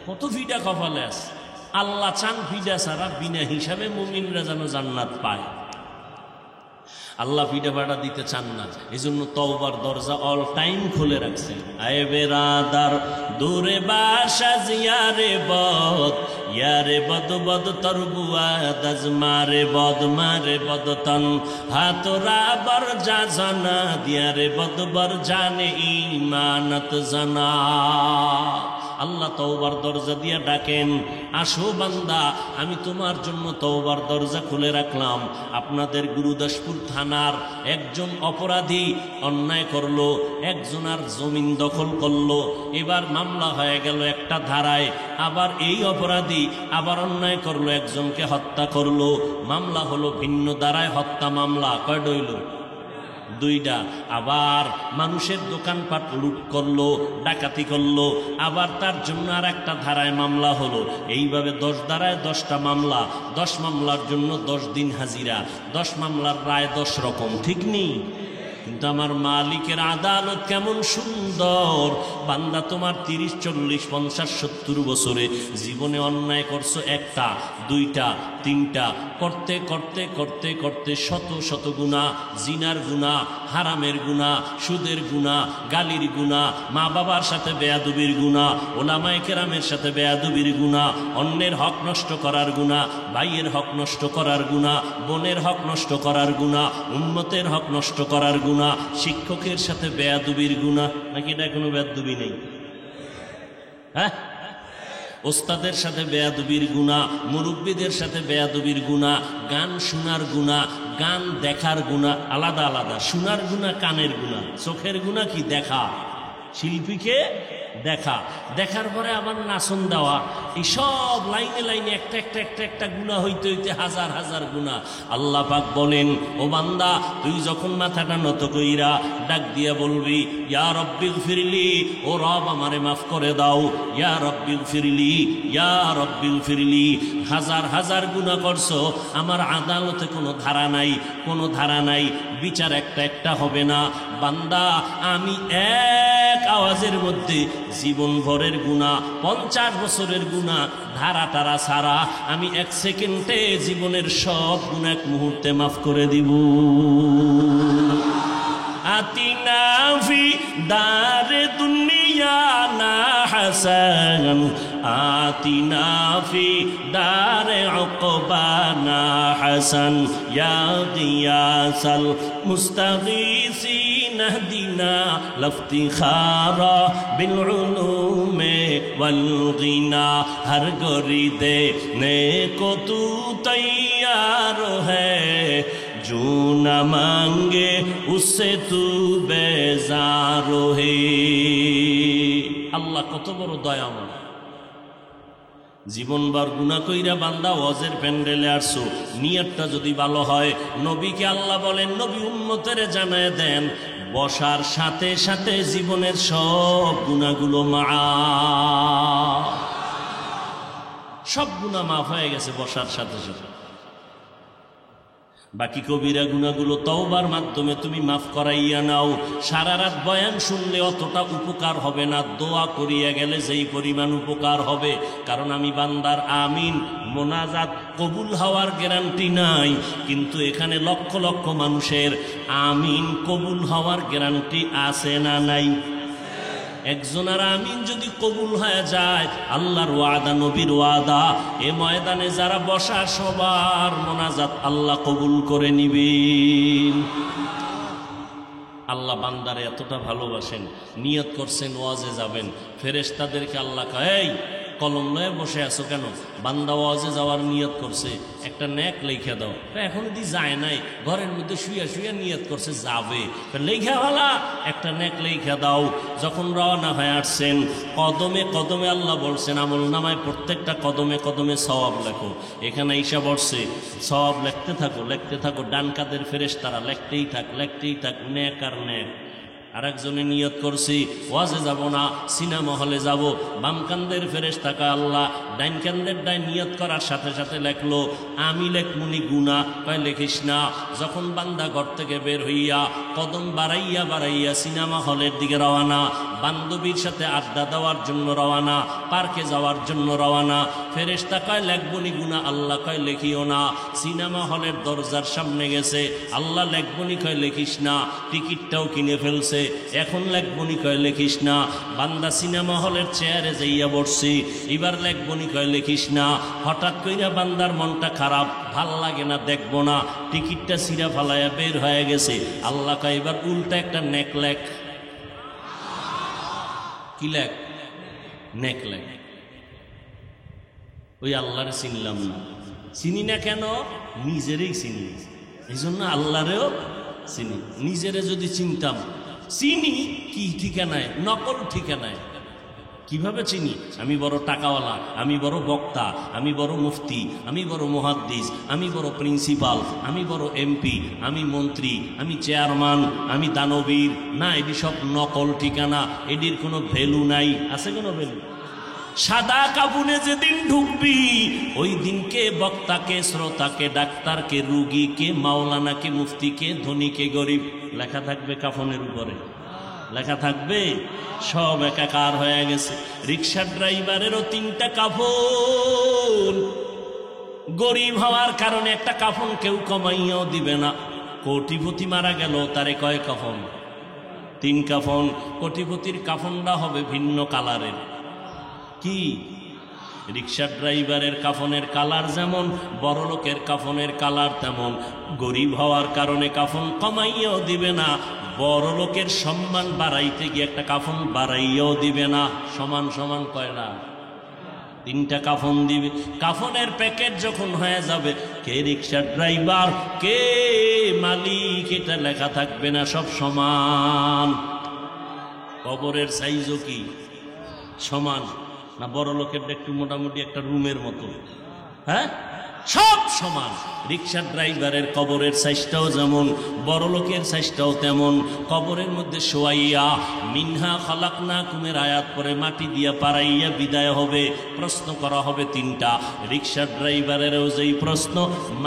কত ফিডা কপালে আছে। আল্লাহ চান ফিডা ছাড়া বিনা হিসাবে মুমিনরা যেন জান্নাত পায়। আল্লাহ ফিডা ভাড়া দিতে চান না, এই জন্য তওবার দরজা অল টাইম খুলে রাখছেন। আয়ে বেরাদার দূরে বাসা জিয়ারে বদ, ইয়ারে বদ বদ তরবুয়া দাজ মারে বদ তন হাতরা বর যা জানা দিয়ারে বদ বর জানে ইমানত জানা। আল্লাহ তওবার দরজা দিয়া ডাকেন, আসো বান্দা আমি তোমার জন্য তওবার দরজা খুলে রাখলাম। আপনাদের গুরুদাসপুর থানার একজন অপরাধী অন্যায় করলো, একজনের জমিন দখল করলো, এবার মামলা হয়ে গেল একটা ধারায়। আবার এই অপরাধী আবার অন্যায় করলো, একজনকে হত্যা করলো, মামলা হলো ভিন্ন ধারায় হত্যা মামলা। কয়টা হইল? 2টা। আবার মানুষের দোকানপাট লুট করলো, ডাকাতি করলো, আবার তার জন্য আর একটা ধারায় মামলা হলো। এইভাবে 10 ধারায় 10টা মামলা, 10 মামলার জন্য 10 দিন হাজিরা, 10 মামলার রায় 10 রকম। ঠিক নেই? কিন্তু আমার মালিকের আদালত কেমন সুন্দর। বান্দা তোমার 30, 40, 50, 70 বছরে জীবনে অন্যায় করছো, 1টা, 2টা, 3টা, করতে করতে করতে করতে শত শত গুনাহ, জিনার গুনাহ, হারামের গুনাহ, সুদের গুনাহ, গালির গুনাহ, মা বাবার সাথে বেয়াদবির গুনাহ, ওলামায়ে কেরামের সাথে বেয়াদবির গুনাহ, অন্যের হক নষ্ট করার গুনাহ, ভাইয়ের হক নষ্ট করার গুনাহ, বোনের হক নষ্ট করার গুনাহ, উম্মতের হক নষ্ট করার গুনাহ, শিক্ষকের সাথে বেয়াদবির গুনাহ। নাকি এটা কোনো বেয়াদবি নেই? হ্যাঁ, ওস্তাদের সাথে বেয়াদবির গুনাহ, মুরব্বীদের সাথে বেয়াদবির গুনাহ, গান শোনার গুনাহ, গান দেখার গুনাহ আলাদা আলাদা। শোনার গুনাহ কানের গুনাহ, চোখের গুনাহ কি? দেখা, শিল্পীকে দেখা, দেখার পরে আবার নাচন দেওয়া, এই সব লাইনে লাইনে একটা একটা একটা একটা গুনাহ হইতে হইতে হাজার হাজার গুনাহ। আল্লাহ পাক বলেন, ও বান্দা তুই যখন মাথাটা নত কইরা ডাক দিয়া বলবি ইয়া রব্বিল ফিরলি, ও রব আমারে মাফ করে দাও, ইয়া রব্বিল ফিরলি, ইয়া রব্বিল ফিরলি। হাজার হাজার গুনাহ করছো, আমার আদালতে কোনো ধারা নাই, কোনো ধারা নাই, বিচার একটা একটা হবে না। বান্দা আমি এক আওয়াজের মধ্যে জীবন ভরের গুনাহ, 50 বছরের গুনাহ, ধারা টারা ছাড়া আমি 1 সেকেন্ডে জীবনের সব গুনাহ 1 মুহূর্তে মাফ করে দিব। আতিনা ফি দারে দুনিয়া না হাসান আতিনা ফি দারে উকবানা হাসান ইয়া গিয়াসাল মুস্তাগীসিন اهدنا لافتخار بالعلوم والغنا ہر گریدے نیکو تو تیار ہے جو نہ مانگے اس سے تو بیزار ہے আল্লাহ কত বড় দয়াময় জীবনবার গুনাহ কইরা বান্দা ওয়াজের প্যান্ডেলে আসছো নিয়তটা যদি ভালো হয় নবীকে আল্লাহ বলেন নবী উম্মতের জানায় দেন বসার সাথে সাথে জীবনের সব গুনাহগুলো মাফ সব গুনাহ মাফ হয়ে গেছে বসার সাথে সাথে বাকি কবিরা গুনাহগুলো তওবার মাধ্যমে তুমি মাফ করাইয়া নাও সারা রাত বয়ান শুনলে অতটা উপকার হবে না দোয়া করিয়া গেলে যেই পরিমাণ উপকার হবে কারণ আমি বান্দার আমিন মোনাজাত কবুল হওয়ার গ্যারান্টি নাই কিন্তু এখানে লক্ষ লক্ষ মানুষের আমিন কবুল হওয়ার গ্যারান্টি আছে না নাই একজনের আমিন যদি কবুল হয়ে যায় আল্লাহর ওয়াদা নবীর ওয়াদা এ ময়দানে যারা বসা সবার মোনাজাত আল্লাহ কবুল করে নিবেন আল্লাহ বান্দারে এতটা ভালোবাসেন নিয়ত করছেন ওয়াজে যাবেন ফেরেশতাদেরকে আল্লাহ কয় কলম লয়ে বসে আছো কেন বান্দা ওয়াজে যাওয়ার নিয়ত করছে একটা নেক লেখা দাও এখন যদি যায় নাই ঘরের মধ্যে শুয়ে শুয়ে নিয়ত করছে যাবে লেখা ভালা একটা নেক লেখা দাও যখন রওনা হয়ে আসছেন কদমে কদমে আল্লাহ বলছেন আমল নামায় প্রত্যেকটা কদমে কদমে সওয়াব লেখো এখানে ঈশা বলছে সওয়াব লিখতে থাকো ডান কাদের ফেরেশতারা লিখতেই থাক নেক আর নেক আরেকজনে নিয়ত করছি ওয়াজে যাব না সিনেমা হলে যাব বাম কান্দের ফেরেশতা আল্লাহ ডাইন কান্দের ডাইন নিয়ত করার সাথে সাথে লেখলো আমি লেখমুনি গুনাহ কয় লেখিস না যখন বান্দা ঘর থেকে বের হইয়া কদম বাড়াইয়া সিনেমা হলের দিকে রওনা বান্ধবীর সাথে আড্ডা দেওয়ার জন্য রওনা পার্কে যাওয়ার জন্য রওনা ফেরেশতা কয় লেখবনি গুনাহ আল্লাহ কয় লেখিও না সিনেমা হলের দরজার সামনে গেছে আল্লাহ লেখবনি কয় লেখিস না টিকিটটাও কিনে ফেলছে এখন লেখবনি কয় লেখিস না বান্দা সিনেমা হলের চেয়ারে যাইয়া বসছি এবার লেখবনি কয় লেখিস না হঠাৎ কইরা বান্দার মনটা খারাপ ভাল লাগে না দেখবো না টিকিটটা ছিঁড়া ফালাইয়া বের হয়ে গেছে আল্লাহ কয় এবার উল্টা একটা নেক লেখ কি লেখ নেক লেখ ওই আল্লাহরে চিনলাম না চিনি না কেন নিজেরই চিনি এই জন্য আল্লাহরেও চিনি নিজেরে যদি চিনতাম চিনি কি ঠিকানায় নকল ঠিকানায় কিভাবে চিনি আমি বড় টাকাওয়ালা আমি বড় বক্তা আমি বড় মুফতি আমি বড় মুহাদ্দিস আমি বড় প্রিন্সিপাল আমি বড় এমপি আমি মন্ত্রী আমি চেয়ারম্যান আমি দানবীর না এটি সব নকল ঠিকানা এটির কোনো ভ্যালু নাই আছে কোনো ভ্যালু সাদা কাপুনে যেদিন ঢুকবি ওই দিনকে বক্তাকে শ্রোতাকে ডাক্তারকে রুগীকে মাওলানাকে মুফতিকে ধনীকে গরিব লেখা থাকবে কাফনের উপরে লেখা থাকবে সব একাকার হয়ে গেছে রিক্সা ড্রাইভারেরও 3টা কাফন গরিব হওয়ার কারণে একটা কাফন কেউ কমাইয়াও দিবে না কোটিপতি মারা গেল তারে কয় কাফন 3 কাফন কোটিপতির কাফনটা হবে ভিন্ন কালারের কি রিক্সা ড্রাইভারের কাফনের কালার যেমন বড় লোকের কাফনের কালার তেমন গরিব হওয়ার কারণে কাফন কমাইয়াও দিবে না বড় লোকের সম্মান বাড়াইতে গিয়ে একটা কাফন বাড়াইয়াও দিবে না সমান সমান কয়টা 3টা কাফন দিবে কাফনের প্যাকেট যখন হয়ে যাবে কে রিক্সা ড্রাইভার কে মালিক এটা লেখা থাকবে না সব সমান কবরের সাইজও কি সমান না বড় লোকের একটু মোটামুটি একটা রুমের মতো হ্যাঁ সব সমান রিক্সা ড্রাইভারের কবরের সাইজটাও যেমন বড় লোকের সাইজটাও তেমন কবরের মধ্যে শোয়াইয়া মিনহা খালাকনাকুমের আয়াত পরে মাটি দিয়া পাড়াইয়া বিদায় হবে প্রশ্ন করা হবে 3টা রিক্সা ড্রাইভারেরও যেই প্রশ্ন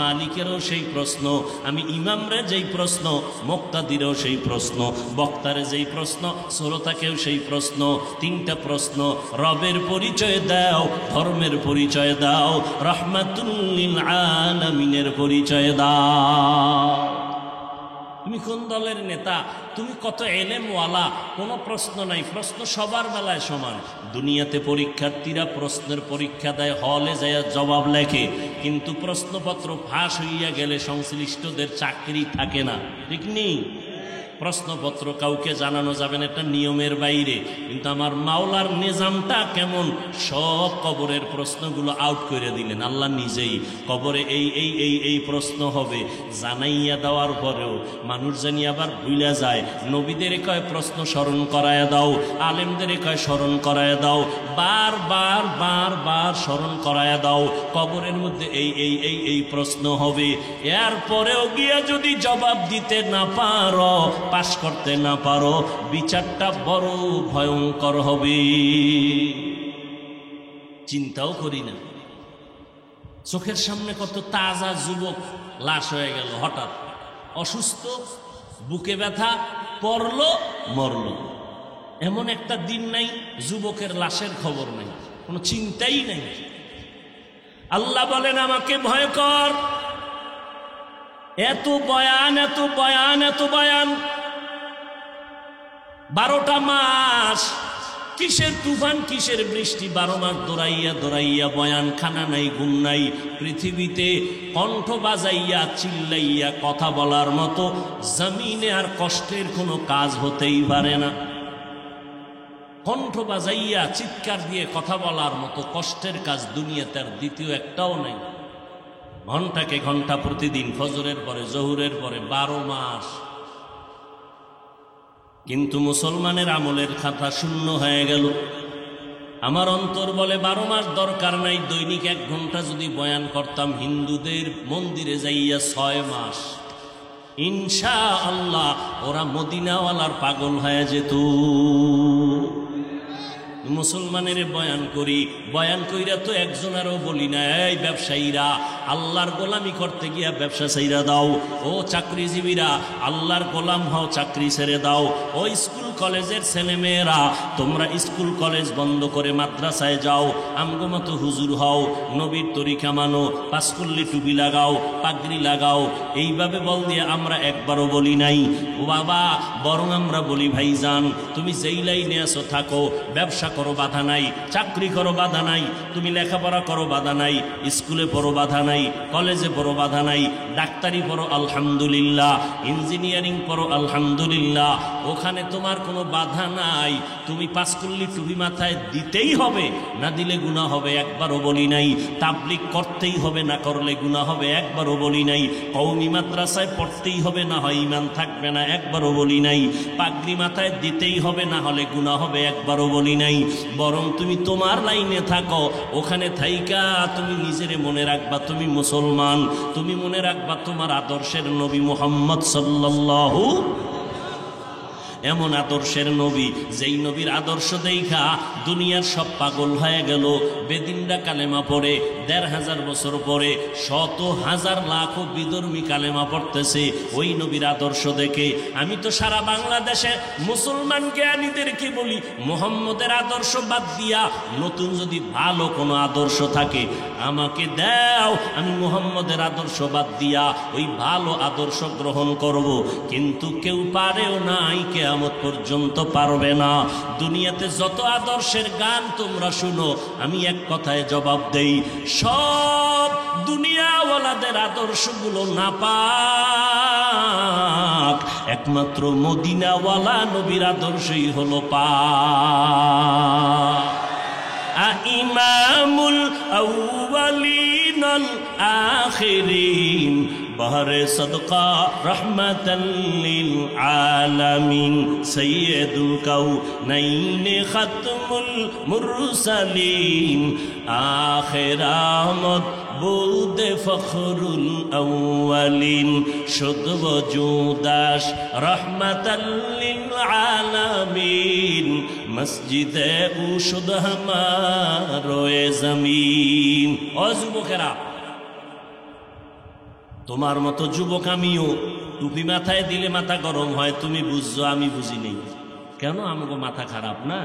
মালিকেরও সেই প্রশ্ন আমি ইমামরে যেই প্রশ্ন মুক্তাদিরও সেই প্রশ্ন বক্তারে যেই প্রশ্ন শ্রোতাকেও সেই প্রশ্ন 3টা প্রশ্ন রবের পরিচয় দাও ধর্মের পরিচয় দাও রাহমাতুল লিল আলামিনের পরিচয় দাও তুমি তুমি কোন দলের নেতা, তুমি কত এলেমওয়ালা, কোনো প্রশ্ন নাই, প্রশ্ন সবার বেলায় সমান। দুনিয়াতে পরীক্ষার্থীরা প্রশ্নের পরীক্ষা দেয়, হলে যায় জবাব লেখে, কিন্তু প্রশ্নপত্র ফাঁস হইয়া গেলে সংশ্লিষ্টদের চাকরি থাকে না, ঠিক নেই? প্রশ্নপত্র কাউকে জানানো যাবে না, এটা নিয়মের বাইরে। কিন্তু আমার মাওলার নিজামটা কেমন, সব কবরের প্রশ্নগুলো আউট করে দিলেন আল্লাহ নিজেই। কবরে এই এই এই এই প্রশ্ন হবে, জানাইয়া দেওয়ার পরেও মানুষ জানি আবার ভুলে যায়। নবীদের কয় প্রশ্ন স্মরণ করায়া দাও, আলেমদের কয় স্মরণ করায়া দাও, বারবার বারবার স্মরণ করায়া দাও। কবরের মধ্যে এই এই এই এই প্রশ্ন হবে, এরপরেও গিয়া যদি জবাব দিতে না পারো, পাশ করতে না পারো, বিচারটা বড় ভয়ঙ্কর হবে। চিন্তাও করি না, চোখের সামনে কত তাজা যুবক লাশ হয়ে গেল, হঠাৎ অসুস্থ, বুকে ব্যথা, পড়লো মরলো। এমন একটা দিন নাই যুবকের লাশের খবর নাই, কোনো চিন্তাই নাই। আল্লাহ বলেন আমাকে ভয় কর। এত বয়ান, এত বয়ান, এত বয়ান, 12টা মাস কিসের তুফান, কিসের বৃষ্টি, 12 মাস দৌড়াইয়া দৌড়াইয়া বয়ান, খানা নাই, ঘুম নাই। পৃথিবীতে কণ্ঠ বাজাইয়া চিল্লাইয়া কথা বলার মতো জমিনে আর কষ্টের কোনো কাজ হতেই পারে না। কণ্ঠ বাজাইয়া চিৎকার দিয়ে কথা বলার মতো কষ্টের কাজ দুনিয়াতে আর দ্বিতীয় একটাও নাই। ঘন্টাকে ঘন্টা প্রতিদিন, ফজরের পরে জহুরের পরে 12 মাস। কিন্তু মুসলমানের আমলের খাতা শূন্য হয়ে গেল। আমার অন্তর বলে 12 মাস দরকার নাই, দৈনিক 1 ঘন্টা যদি বয়ান করতাম, হিন্দুদের মন্দিরে যাইয়া 6 মাস, ইনশাআল্লাহ ওরা মদিনাওয়ালার পাগল হয়ে যেত। মুসলমানের বয়ান করি, বয়ান কইরা তো একজনেরও বলি না, এই ব্যবসায়ীরা আল্লাহর গোলামি করতে গিয়া ব্যবসা ছেড়ে দাও, ও চাকরিজীবীরা আল্লাহর গোলাম হও, চাকরি ছেড়ে দাও, ও স্কুল কলেজের ছেলেমেয়েরা তোমরা স্কুল কলেজ বন্ধ করে মাদ্রাসায় যাও, আমগো মতো হুজুর হও, নবীর তরিকা মানো, পাঁচকল্লি টুপি লাগাও, পাগড়ি লাগাও। এইভাবে বল দিয়ে আমরা একবারও বলি নাই ও বাবা, বরং আমরা বলি ভাইজান তুমি যেই লাইনে আছো থাকো, ব্যবসা করো বাধা নাই, চাকরি করো বাধা নাই, তুমি লেখাপড়া করো বাধা নাই, স্কুলে পড়ো বাধা নাই, কলেজে পড়ো বাধা নাই, ডাক্তারি পড়ো আলহামদুলিল্লাহ, ইঞ্জিনিয়ারিং পড়ো আলহামদুলিল্লাহ, ওখানে তোমার কোনো বাধা নাই। তুমি পাঁচকল্লি টুপি মাথায় দিতেই হবে, না দিলে গুনাহ হবে, একবারও বলি নাই। তাবলিগ করতেই হবে, না করলে গুনাহ হবে, একবারও বলি নাই। কওমি মাদ্রাসায় পড়তেই হবে, না হয় ঈমান থাকবে না, একবারও বলি নাই। পাগড়ি মাথায় দিতেই হবে, না হলে গুনাহ হবে, একবারও বলি নাই। বরং তুমি তোমার লাইনে থাকো, ওখানে থাইকা তুমি নিজেরে মনে রাখবা তুমি মুসলমান, তুমি মনে রাখবা তোমার আদর্শের নবী মুহাম্মদ সাল্লাল্লাহু, এমন আদর্শের নবী, যেই নবীর আদর্শ দেখা দুনিয়ার সব পাগল হয়ে গেল। বেদিনরা কালেমা পড়ে, 1500 বছর পরে 100,000 লাখ বিধর্মী কালেমা পড়তেছে ওই নবীর আদর্শ দেখে। আমি তো সারা বাংলাদেশে মুসলমান জ্ঞানীদেরকে বলি, মুহাম্মদের আদর্শ বাদ দিয়া নতুন যদি ভালো কোনো আদর্শ থাকে আমাকে দাও, আমি মুহাম্মদের আদর্শ বাদ দিয়া ওই ভালো আদর্শ গ্রহণ করব। কিন্তু কেউ পারেও নাই, কিয়ামত পর্যন্ত পারবে না। দুনিয়াতে যত আদর্শের গান তোমরা শুনো, আমি এক কথায় জবাব দেই, সব দুনিয়াওয়ালাদের আদর্শগুলো নাপাক, একমাত্র মদিনাওয়ালা নবীর আদর্শই হলো পাক। ইমামুল আউয়ালিন আল আখিরিন বহরে সদকা রহমাতাল লিল আলামিন সাইয়্যিদুল কাউনাইন খাতমুল মুরসালিন আখিরামত বুদে ফখরুল আউয়ালিন শুদ ওজুদাস রহমাতাল লিল আলামিন মসজিদে উশুদ হামারোয়ে জমিন। ও যুবকেরা, তোমার মতো যুবক আমিও। টুপি মাথায় দিলে মাথা গরম হয়, তুমি বুঝছো, আমি বুঝি নেই। কেন? আমাকে মাথা খারাপ না?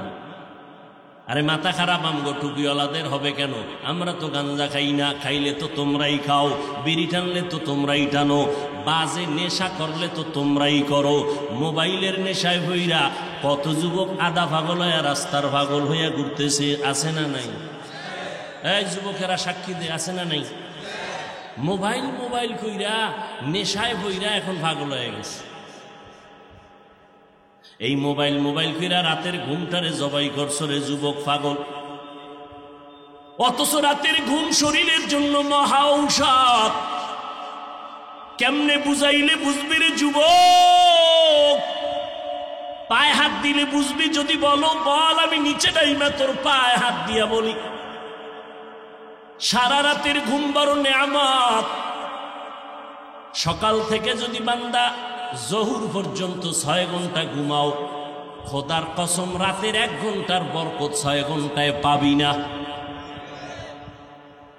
আরে মাথা খারাপ আমগো টুপিওয়ালাদের হবে কেন? আমরা তো গাঞ্জা খাই না, খাইলে তো তোমরাই খাও, বিড়ি টানলে তো তোমরাই টানো, বাজে নেশা করলে তো তোমরাই করো, মোবাইলের নেশায় হইরা কত যুবক আধা পাগল হইয়া রাস্তার পাগল হইয়া ঘুরতেছে, আছে না নাই? এই যুবকেরা সাক্ষী দিয়ে, আছে না নাই? মোবাইল মোবাইল কইরা নেশায় হইরা এখন পাগল হয়ে গেছে। এই মোবাইল মোবাইল কইরা রাতের ঘুমটারে জবাই করছো রে যুবক পাগল। অথচ রাতের ঘুম শরীরের জন্য মহা ঔষধ। কেমনে বুঝাইলে বুঝবি রে যুবক? পায়ে হাত দিলে বুঝবি, যদি বলো বল আমি নিচে ডাইমা তোর পায়ে হাত দিয়া বলি। সারা রাতের ঘুম বড় নেয়ামত। সকাল থেকে যদি বান্দা জহুর পর্যন্ত 6 ঘন্টা ঘুমাও, খোদার কসম রাতের 1 ঘন্টার বরকত 6 ঘন্টায় পাবি না।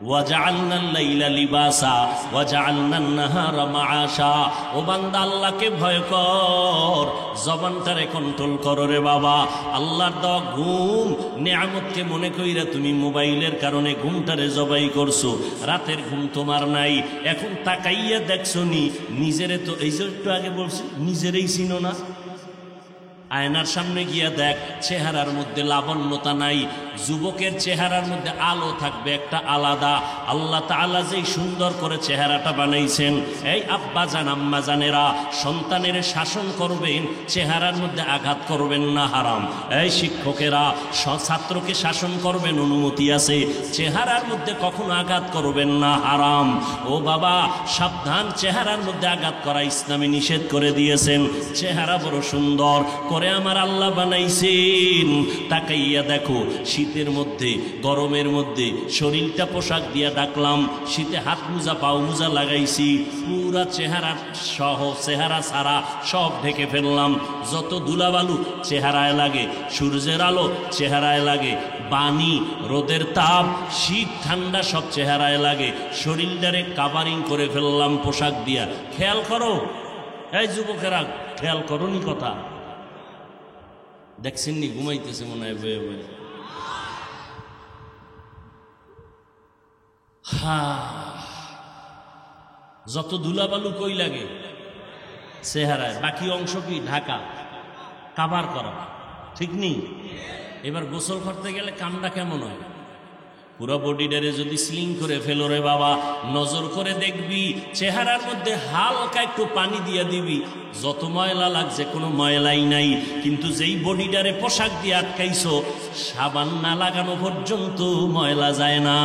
ওয়াজআলনাল লাইলা লিবাসা ওয়াজআলনান নাহারা মাআশা। ও বান্দা আল্লাহকে ভয় কর, জবানটারে কন্ট্রোল করো রে বাবা। আল্লাহর দেওয়া ঘুম নেয়ামতকে মনে কইরা তুমি মোবাইলের কারণে ঘুমটারে জবাই করছো। রাতের ঘুম তোমার নাই। এখন তাকাইয়া দেখছো নি নিজেরে, তো এই যে একটু আগে বলছি নিজেরই চিনো না। আয়নার সামনে গিয়া দেখ, চেহারার মধ্যে লাবণ্যতা নাই। যুবকের চেহারার মধ্যে আলো থাকবে একটা আলাদা। আল্লাহ তাআলা যেই সুন্দর করে চেহারাটা বানাইছেন, এই আব্বা জান আম্মা জানেরা সন্তানের শাসন করবেন, চেহারার মধ্যে আঘাত করবেন না, হারাম। এই শিক্ষকেরা ছাত্রকে শাসন করবেন, অনুমতি আছে, চেহারার মধ্যে কখনো আঘাত করবেন না, হারাম। ও বাবা সাবধান, চেহারার মধ্যে আঘাত করা ইসলামে নিষেধ করে দিয়েছেন। চেহারা বড় সুন্দর করে আমার আল্লাহ বানাইছেন। তাকাইয়া দেখো, শীতের মধ্যে গরমের মধ্যে শরীরটা পোশাক দিয়া ডাকলাম, শীতে হাত মোজা পাও মোজা লাগাইছি, পুরা চেহারা সহ চেহারা সারা সব ঢেকে ফেললাম। যত ধুলাবালু চেহারায় লাগে, সূর্যের আলো চেহারায় লাগে, পানি রোদের তাপ শীত ঠান্ডা সব চেহারায় লাগে। শরীরটারে কাভারিং করে ফেললাম পোশাক দিয়া। খেয়াল করো এই যুবকেরা, খেয়াল করো নি কথা? দেখছেন নি ঘুমাইতেছে মনে হয় বয়ে বয়ে। যত ধুলাবালু কই লাগে চেহারায়, বাকি অংশ কি ঢাকা, কাভার করা, ঠিক নেই? এবার গোসল করতে গেলে কামটা কেমন হয়? পুরো বডিটারে যদি স্লিং করে ফেলো রে বাবা, নজর করে দেখবি চেহারার মধ্যে হালকা একটু পানি দিয়ে দিবি, যত ময়লা লাগছে কোনো ময়লাই নাই। কিন্তু যেই বডিটারে পোশাক দিয়ে আটকাইছো, সাবান না লাগানো পর্যন্ত ময়লা যায় না।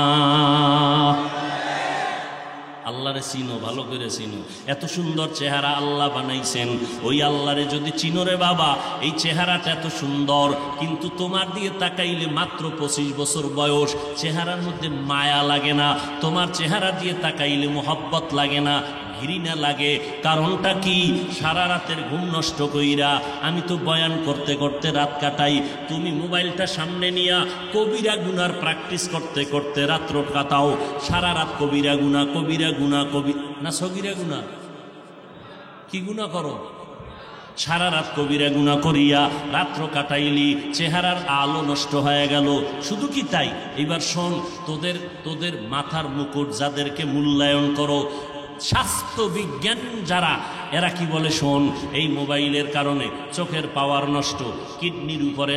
আল্লাহরে চিনো, ভালো করে চিনো। এত সুন্দর চেহারা আল্লাহ বানাইছেন, ওই আল্লাহরে যদি চিনো রে বাবা, এই চেহারাটা এত সুন্দর, কিন্তু তোমার দিয়ে তাকাইলে মাত্র 25 বছর বয়স, চেহারার মধ্যে মায়া লাগে না, তোমার চেহারা দিয়ে তাকাইলে মোহব্বত লাগে না, ঘৃণা লাগে। কারণটা কি? সারা রাতের ঘুম নষ্ট কইরা আমি তো বয়ান করতে করতে রাত কাটাই, তুমি মোবাইলটা সামনে নিয়া কবিরা গুনার প্র্যাকটিস করতে করতে রাত্র কাটাও। সারা রাত কবিরা গুনা কবি না সগিরা গুনা, কি গুনা করো? সারা রাত কবিরা গুনা করিয়া রাত্র কাটাইলি, চেহারার আলো নষ্ট হয়ে গেল। শুধু কি তাই? এবার শোন, তোদের মাথার মুকুট যাদেরকে মূল্যায়ন করো, স্বাস্থ্য বিজ্ঞান যারা, এরা কি বলে শোন, এই মোবাইলের কারণে চোখের পাওয়ার নষ্ট, কিডনির উপরে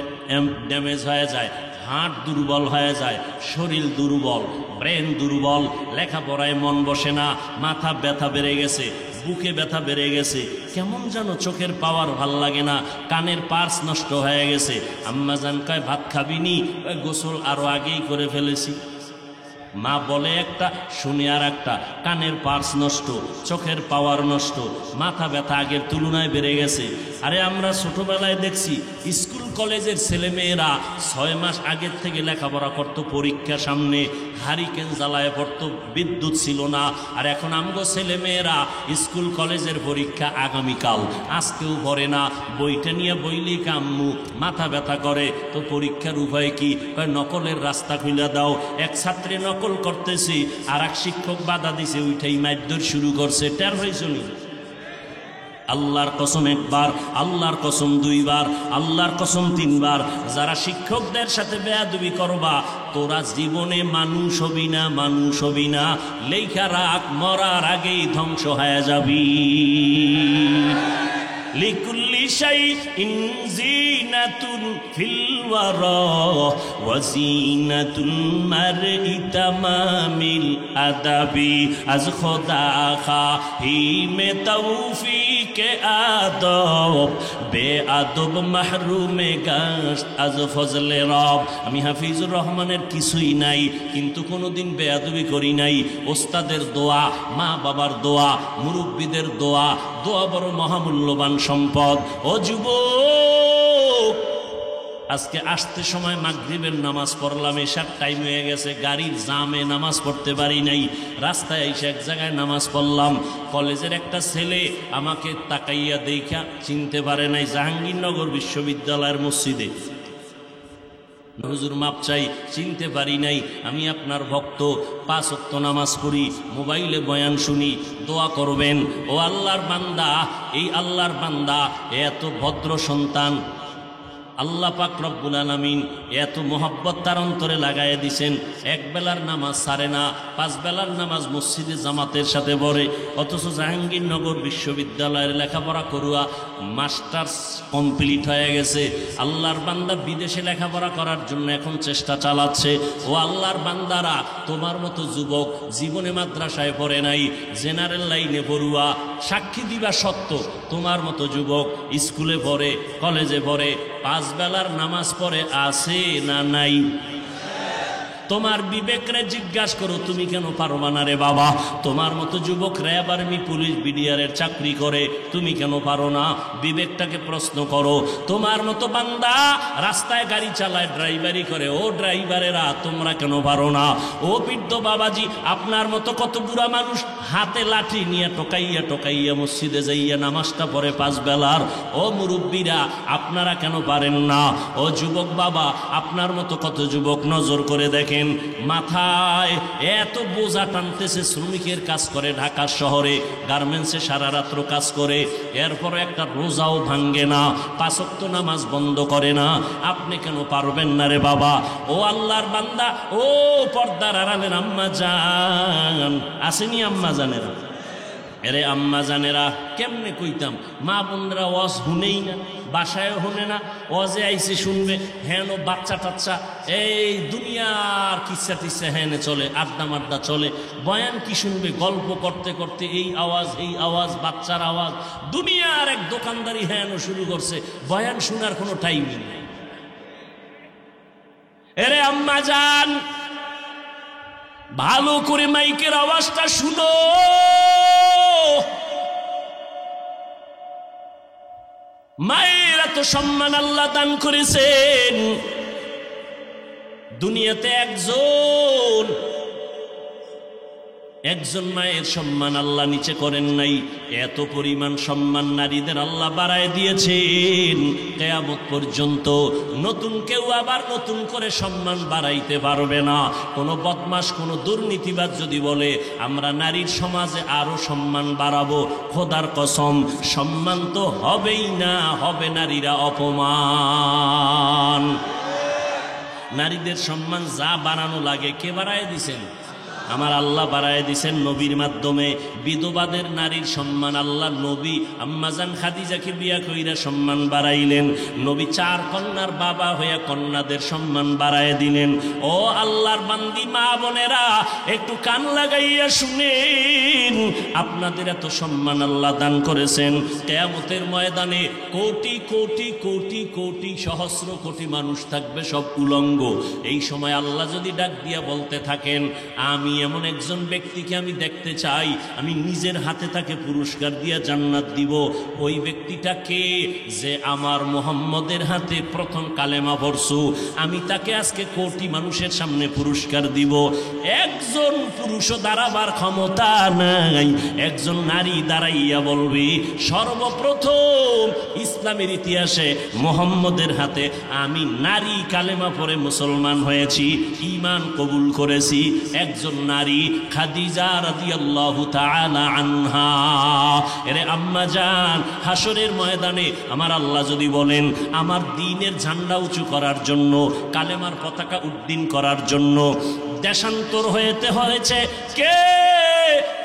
ড্যামেজ হয়ে যায়, হার্ট দুর্বল হয়ে যায়, শরীর দুর্বল, ব্রেন দুর্বল, লেখাপড়ায় মন বসে না, মাথা ব্যথা বেড়ে গেছে, বুকে ব্যথা বেড়ে গেছে, কেমন যেন চোখের পাওয়ার ভাল লাগে না, কানের পার্স নষ্ট হয়ে গেছে। আম্মা জান কয় ভাত খাবিনি? গোসল আরো আগেই করে ফেলেছি। মা বলে একটা, শুনে আর একটা, কানের পার্স নষ্ট, চোখের পাওয়ার নষ্ট, মাথা ব্যথা আগের তুলনায় বেড়ে গেছে। আরে আমরা ছোটবেলায় দেখছি স্কুল কলেজের ছেলেমেয়েরা 6 মাস আগের থেকে লেখাপড়া করত, পরীক্ষা সামনে, হারিকেন জ্বালায় পড়তো, বিদ্যুৎ ছিল না। আর এখন আমগো ছেলেমেয়েরা স্কুল কলেজের পরীক্ষা আগামীকাল, আজকেও পড়ে না, বইটা নিয়ে বইলেই কাম্মু, মাথা ব্যথা করে। তো পরীক্ষার উপায় কি? নকলের রাস্তা খুলে দাও। এক ছাত্রে নকল করতেছি, আর এক শিক্ষক বাধা দিছে, উঠাই মারধর শুরু করছে। টের হয়েছ নি? আল্লাহর কসম একবার, আল্লাহর কসম দুইবার, আল্লাহর কসম তিনবার, যারা শিক্ষকদের সাথে বেয়াদবি করবা তোরা জীবনে মানুষ হবি না, মানুষ হবি না। লেখা রাখ, মরার আগেই ধ্বংস হয়ে যাবি। লিকুল্লি শাইইন জিনাতুন ফিল ওয়ারা ওয়া জিনাতুল মারই তামামিল আদাবি। আজ খোদা খাহিমে তৌফিকে আদব, বেআদব মাহরুমে গাশ আজ ফজলে রব। আমি হাফিজুর রহমানের কিছুই নাই, কিন্তু কোনোদিন বেয়াদবি করি নাই। ওস্তাদের দোয়া, মা বাবার দোয়া, মুরব্বীদের দোয়া, দোয়া বড় মহামূল্যবান সম্পদ। ও যুবক, আজকে আসতে সময় মাগরিবের নামাজ পড়লাম, এশার টাইম হয়ে গেছে, গাড়ির জামে নামাজ পড়তে পারি নাই। রাস্তায় এসে এক জায়গায় নামাজ পড়লাম। কলেজের একটা ছেলে আমাকে তাকাইয়া দেখা চিনতে পারে নাই, জাহাঙ্গীরনগর বিশ্ববিদ্যালয়ের মসজিদে। হুজুর মাপ চাই, চিনতে পারি নাই। আমি আপনার ভক্ত, 5 ওয়াক্ত নামাজ পড়ি, মোবাইলে বয়ান শুনি, দোয়া করবেন। ও আল্লাহর বান্দা, এই আল্লাহর বান্দা এত ভদ্র সন্তান, আল্লাহ পাক রব্বুল আলামিন এত মোহাব্বত তার অন্তরে লাগাইয়া দিছেন। এক বেলার নামাজ ছাড়ে না, 5 বেলার নামাজ মসজিদে জামাতের সাথে পড়ে। অথচ জাহাঙ্গীরনগর বিশ্ববিদ্যালয়ের লেখাপড়া করুয়া, মাস্টার্স কমপ্লিট হয়ে গেছে। আল্লাহর বান্দা বিদেশে লেখাপড়া করার জন্য এখন চেষ্টা চালাচ্ছে। ও আল্লাহর বান্দারা, তোমার মতো যুবক জীবনে মাদ্রাসায় পড়ে নাই, জেনারেল লাইনে পড়ুয়া, সাক্ষী দিবা সত্য, তোমার মতো যুবক স্কুলে পড়ে, কলেজে পড়ে, 5 বেলার নামাজ পড়ে আছে না নাই? তোমার বিবেকরে জিজ্ঞাসা করো, তুমি কেন পারবা না রে বাবা? তোমার মতো যুবক র্যাব, আর্মি, পুলিশ, বিডিআরের চাকরি করে, তুমি কেন পারো না? বিবেকটাকে প্রশ্ন করো। তোমার মতো বান্দা রাস্তায় গাড়ি চালায়, ড্রাইভারি করে, ও ড্রাইভারেরা তোমরা কেন পারো না? ও বৃদ্ধ বাবাজি, আপনার মতো কত বুড়া মানুষ হাতে লাঠি নিয়ে টোকাইয়া টোকাইয়া মসজিদে যাইয়া নামাজটা পড়ে 5 বেলার। ও মুরব্বীরা, আপনারা কেন পারেন না? ও যুবক বাবা, আপনার মতো কত যুবক নজর করে দেখেন, মাথায় এত বোঝা টানতেছে, শ্রমিকের কাজ করে ঢাকা শহরে, গার্মেন্টসে সারা রাত্র কাজ করে, এরপর একটা রোজাও ভাঙ্গে না, 5 ওয়াক্ত নামাজ বন্ধ করে না। আপনি কেন পারবেন না রে বাবা? ও আল্লাহর বান্দা, ও পর্দার আড়ালের আম্মা জান, আসেনি আম্মা জানেরা? এরে আম্মা জানেরা, কেমনে কইতাম, মা বোনরা ওয়াজ শুনেই না, বাসায়ও শুনে না, ওয়াজে আইসে শুনবে, হেন বাচ্চা টাচ্চা এই দুনিয়ার কিচ্ছা টিচ্ছা হেনে চলে, আড্ডা মাড্ডা চলে, বয়ান কি শুনবে, গল্প করতে করতে এই আওয়াজ, এই আওয়াজ, বাচ্চার আওয়াজ, দুনিয়ার এক দোকানদারি হেন শুরু করছে, বয়ান শোনার কোনো টাইমই নেই। এরে আম্মা জান, ভালো করে মাইকের আওয়াজটা শুনো। মায়ের এত সম্মান আল্লাহ দান করেছেন, দুনিয়াতে একজন মায়ের সম্মান আল্লাহ নিচে করেন নাই, এত পরিমাণ সম্মান নারীদের আল্লাহ বাড়ায় দিয়েছেন। কিয়ামত পর্যন্ত নতুন কেউ আবার নতুন করে সম্মান বাড়াইতে পারবে না। কোনো বদমাশ, কোনো দুর্নীতিবাদ যদি বলে আমরা নারীর সমাজে আরো সম্মান বাড়াবো, খোদার কসম সম্মান তো হবেই না, হবে নারীরা অপমান। নারীদের সম্মান যা বাড়ানো লাগে কে বাড়ায় দিছেন? আমার আল্লাহ বাড়ায় দিছেন নবীর মাধ্যমে। বিধবাদের নারীর সম্মান আল্লাহ নবী আম্মাজান খাদিজাকে বিয়া কইরা সম্মান বাড়াইলেন। নবী 4 কন্যার বাবা হইয়া কন্যাদের সম্মান বাড়ায় দিলেন। ও আল্লাহর বান্দি মা বোনেরা, একটু কান লাগাইয়া শুনেন, আপনাদের এত সম্মান আল্লাহ দান করেছেন। কিয়ামতের ময়দানে কোটি কোটি কোটি কোটি সহস্র কোটি মানুষ থাকবে, সব উলঙ্গ। এই সময় আল্লাহ যদি ডাক দিয়া বলতে থাকেন, আমি এমন একজন ব্যক্তিকে আমি দেখতে চাই, আমি নিজের হাতে তাকে পুরস্কার দিয়া জান্নাত দিব। ওই ব্যক্তিটা কে? যে আমার মুহাম্মদের হাতে প্রথম কালেমা পড়ছো, আমি তাকে আজকে কোটি মানুষের সামনে পুরস্কার দিব। একজন পুরুষও দাঁড়াবার ক্ষমতা নাই, একজন নারী দাঁড়াইয়া বলবে সর্বপ্রথম ইসলামের ইতিহাসে মুহাম্মদের হাতে আমি নারী কালেমা পড়ে মুসলমান হয়েছি, ঈমান কবুল করেছি। একজন নারী খাদিজা রাদিয়াল্লাহু তাআলা আনহা। এরে আম্মা জান, হাসরের ময়দানে আমার আল্লাহ যদি বলেন আমার দ্বীনের ঝান্ডা উঁচু করার জন্য, কালেমার পতাকা উড্ডীন করার জন্য দেশান্তর হয়েছে কে?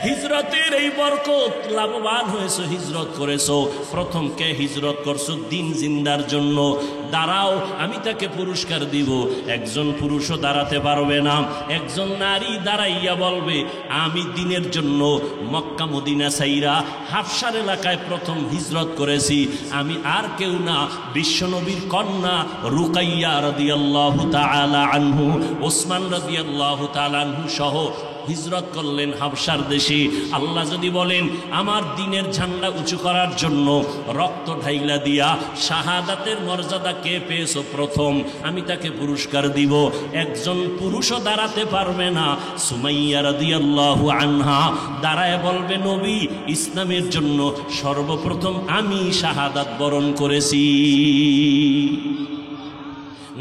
হিজরতের এই বরকত লাভবান হয়েছো, হিজরত করেছো। প্রথম কে হিজরত করছো? দিন জিন্দার জন্য। দাঁড়াও, আমি তাকে পুরস্কার দিব। একজন পুরুষও দাঁড়াতে পারবে না, একজন নারী দাঁড়াইয়া বলবে আমি দিনের জন্য মক্কা মদিনা সাইরা হাফসার এলাকায় প্রথম হিজরত করেছি, আমি আর কেউ না, বিশ্বনবীর কন্যা রুকাইয়া রাদিয়াল্লাহু তাআলা আনহু, ওসমান রাদিয়াল্লাহু তাআলা আনহু সহ হিজরত করলেন হাবশার দেশে। আল্লাহ যদি বলেন আমার দ্বীনের ঝান্ডা উঁচু করার জন্য রক্ত ঢাইলা দিয়া শাহাদাতের মর্যাদা কে পেয়েছো প্রথম, আমি তাকে পুরস্কার দিব। একজন পুরুষও দাঁড়াতে পারবে না। সুমাইয়া রাদিয়াল্লাহু আনহা দাঁড়ায় বলবে নবী, ইসলামের জন্য সর্বপ্রথম আমি শাহাদাত বরণ করেছি।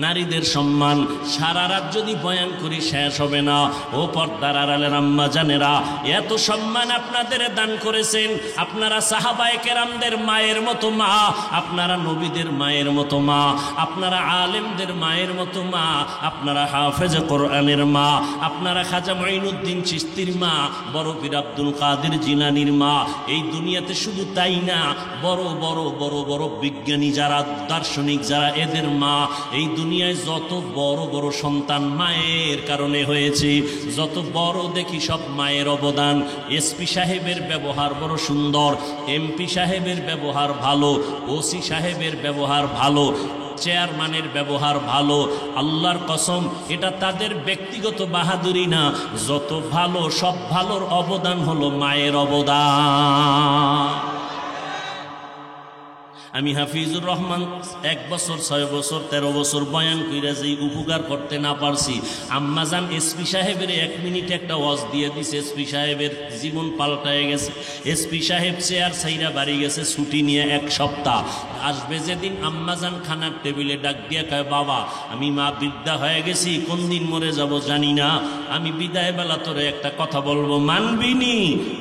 নারীদের সম্মান সারা রাত যদি বয়ান করি শেষ হবে না। ও পর্দার আড়ালের আম্মা জানেরা, এত সম্মান আপনাদের দান করেছেন। আপনারা সাহাবায়ে কেরামদের মায়ের মতো মা, আপনারা নবীদের মায়ের মতো মা, আপনারা আলেমদের মায়ের মতো মা, আপনারা হাফেজে কোরআনের মা, আপনারা খাজা মাইনুদ্দিন চিশতির মা, বড় পীর আব্দুল কাদের জিলানীর মা। এই দুনিয়াতে শুধু তাই না, বড় বড় বড় বড় বিজ্ঞানী যারা, দার্শনিক যারা, এদের মা। এই দুনিয়ায় যত বড় বড় সন্তান মায়ের কারণে হয়েছে, যত বড় দেখি সব মায়ের অবদান। এসপি সাহেবের ব্যবহার বড় সুন্দর, এমপি সাহেবের ব্যবহার ভালো, ওসি সাহেবের ব্যবহার ভালো, চেয়ারম্যানের ব্যবহার ভালো। আল্লাহর কসম, এটা তাদের ব্যক্তিগত বাহাদুরি না, যত ভালো সব ভালোর অবদান হলো মায়ের অবদান। আমি হাফিজুর রহমান 1 বছর 6 বছর 13 বছর বয়ান কইরা যেই উপকার করতে না পারছি, আম্মাজান এসপি সাহেবের 1 মিনিট একটা ওয়াজ দিয়ে দিছে। এসপি সাহেবের জীবন পাল্টায় গেছে। এসপি সাহেব চেয়ার ছাইরা বাড়ি গেছে ছুটি নিয়ে 1 সপ্তাহ। আসবে যেদিন আম্মাজান খানার টেবিলে ডাক দিয়ে কয়, বাবা আমি মা বৃদ্ধা হয়ে গেছি, কোন দিন মরে যাব জানি না, আমি বিদায় বেলা তোরে একটা কথা বলবো, মানবিনি?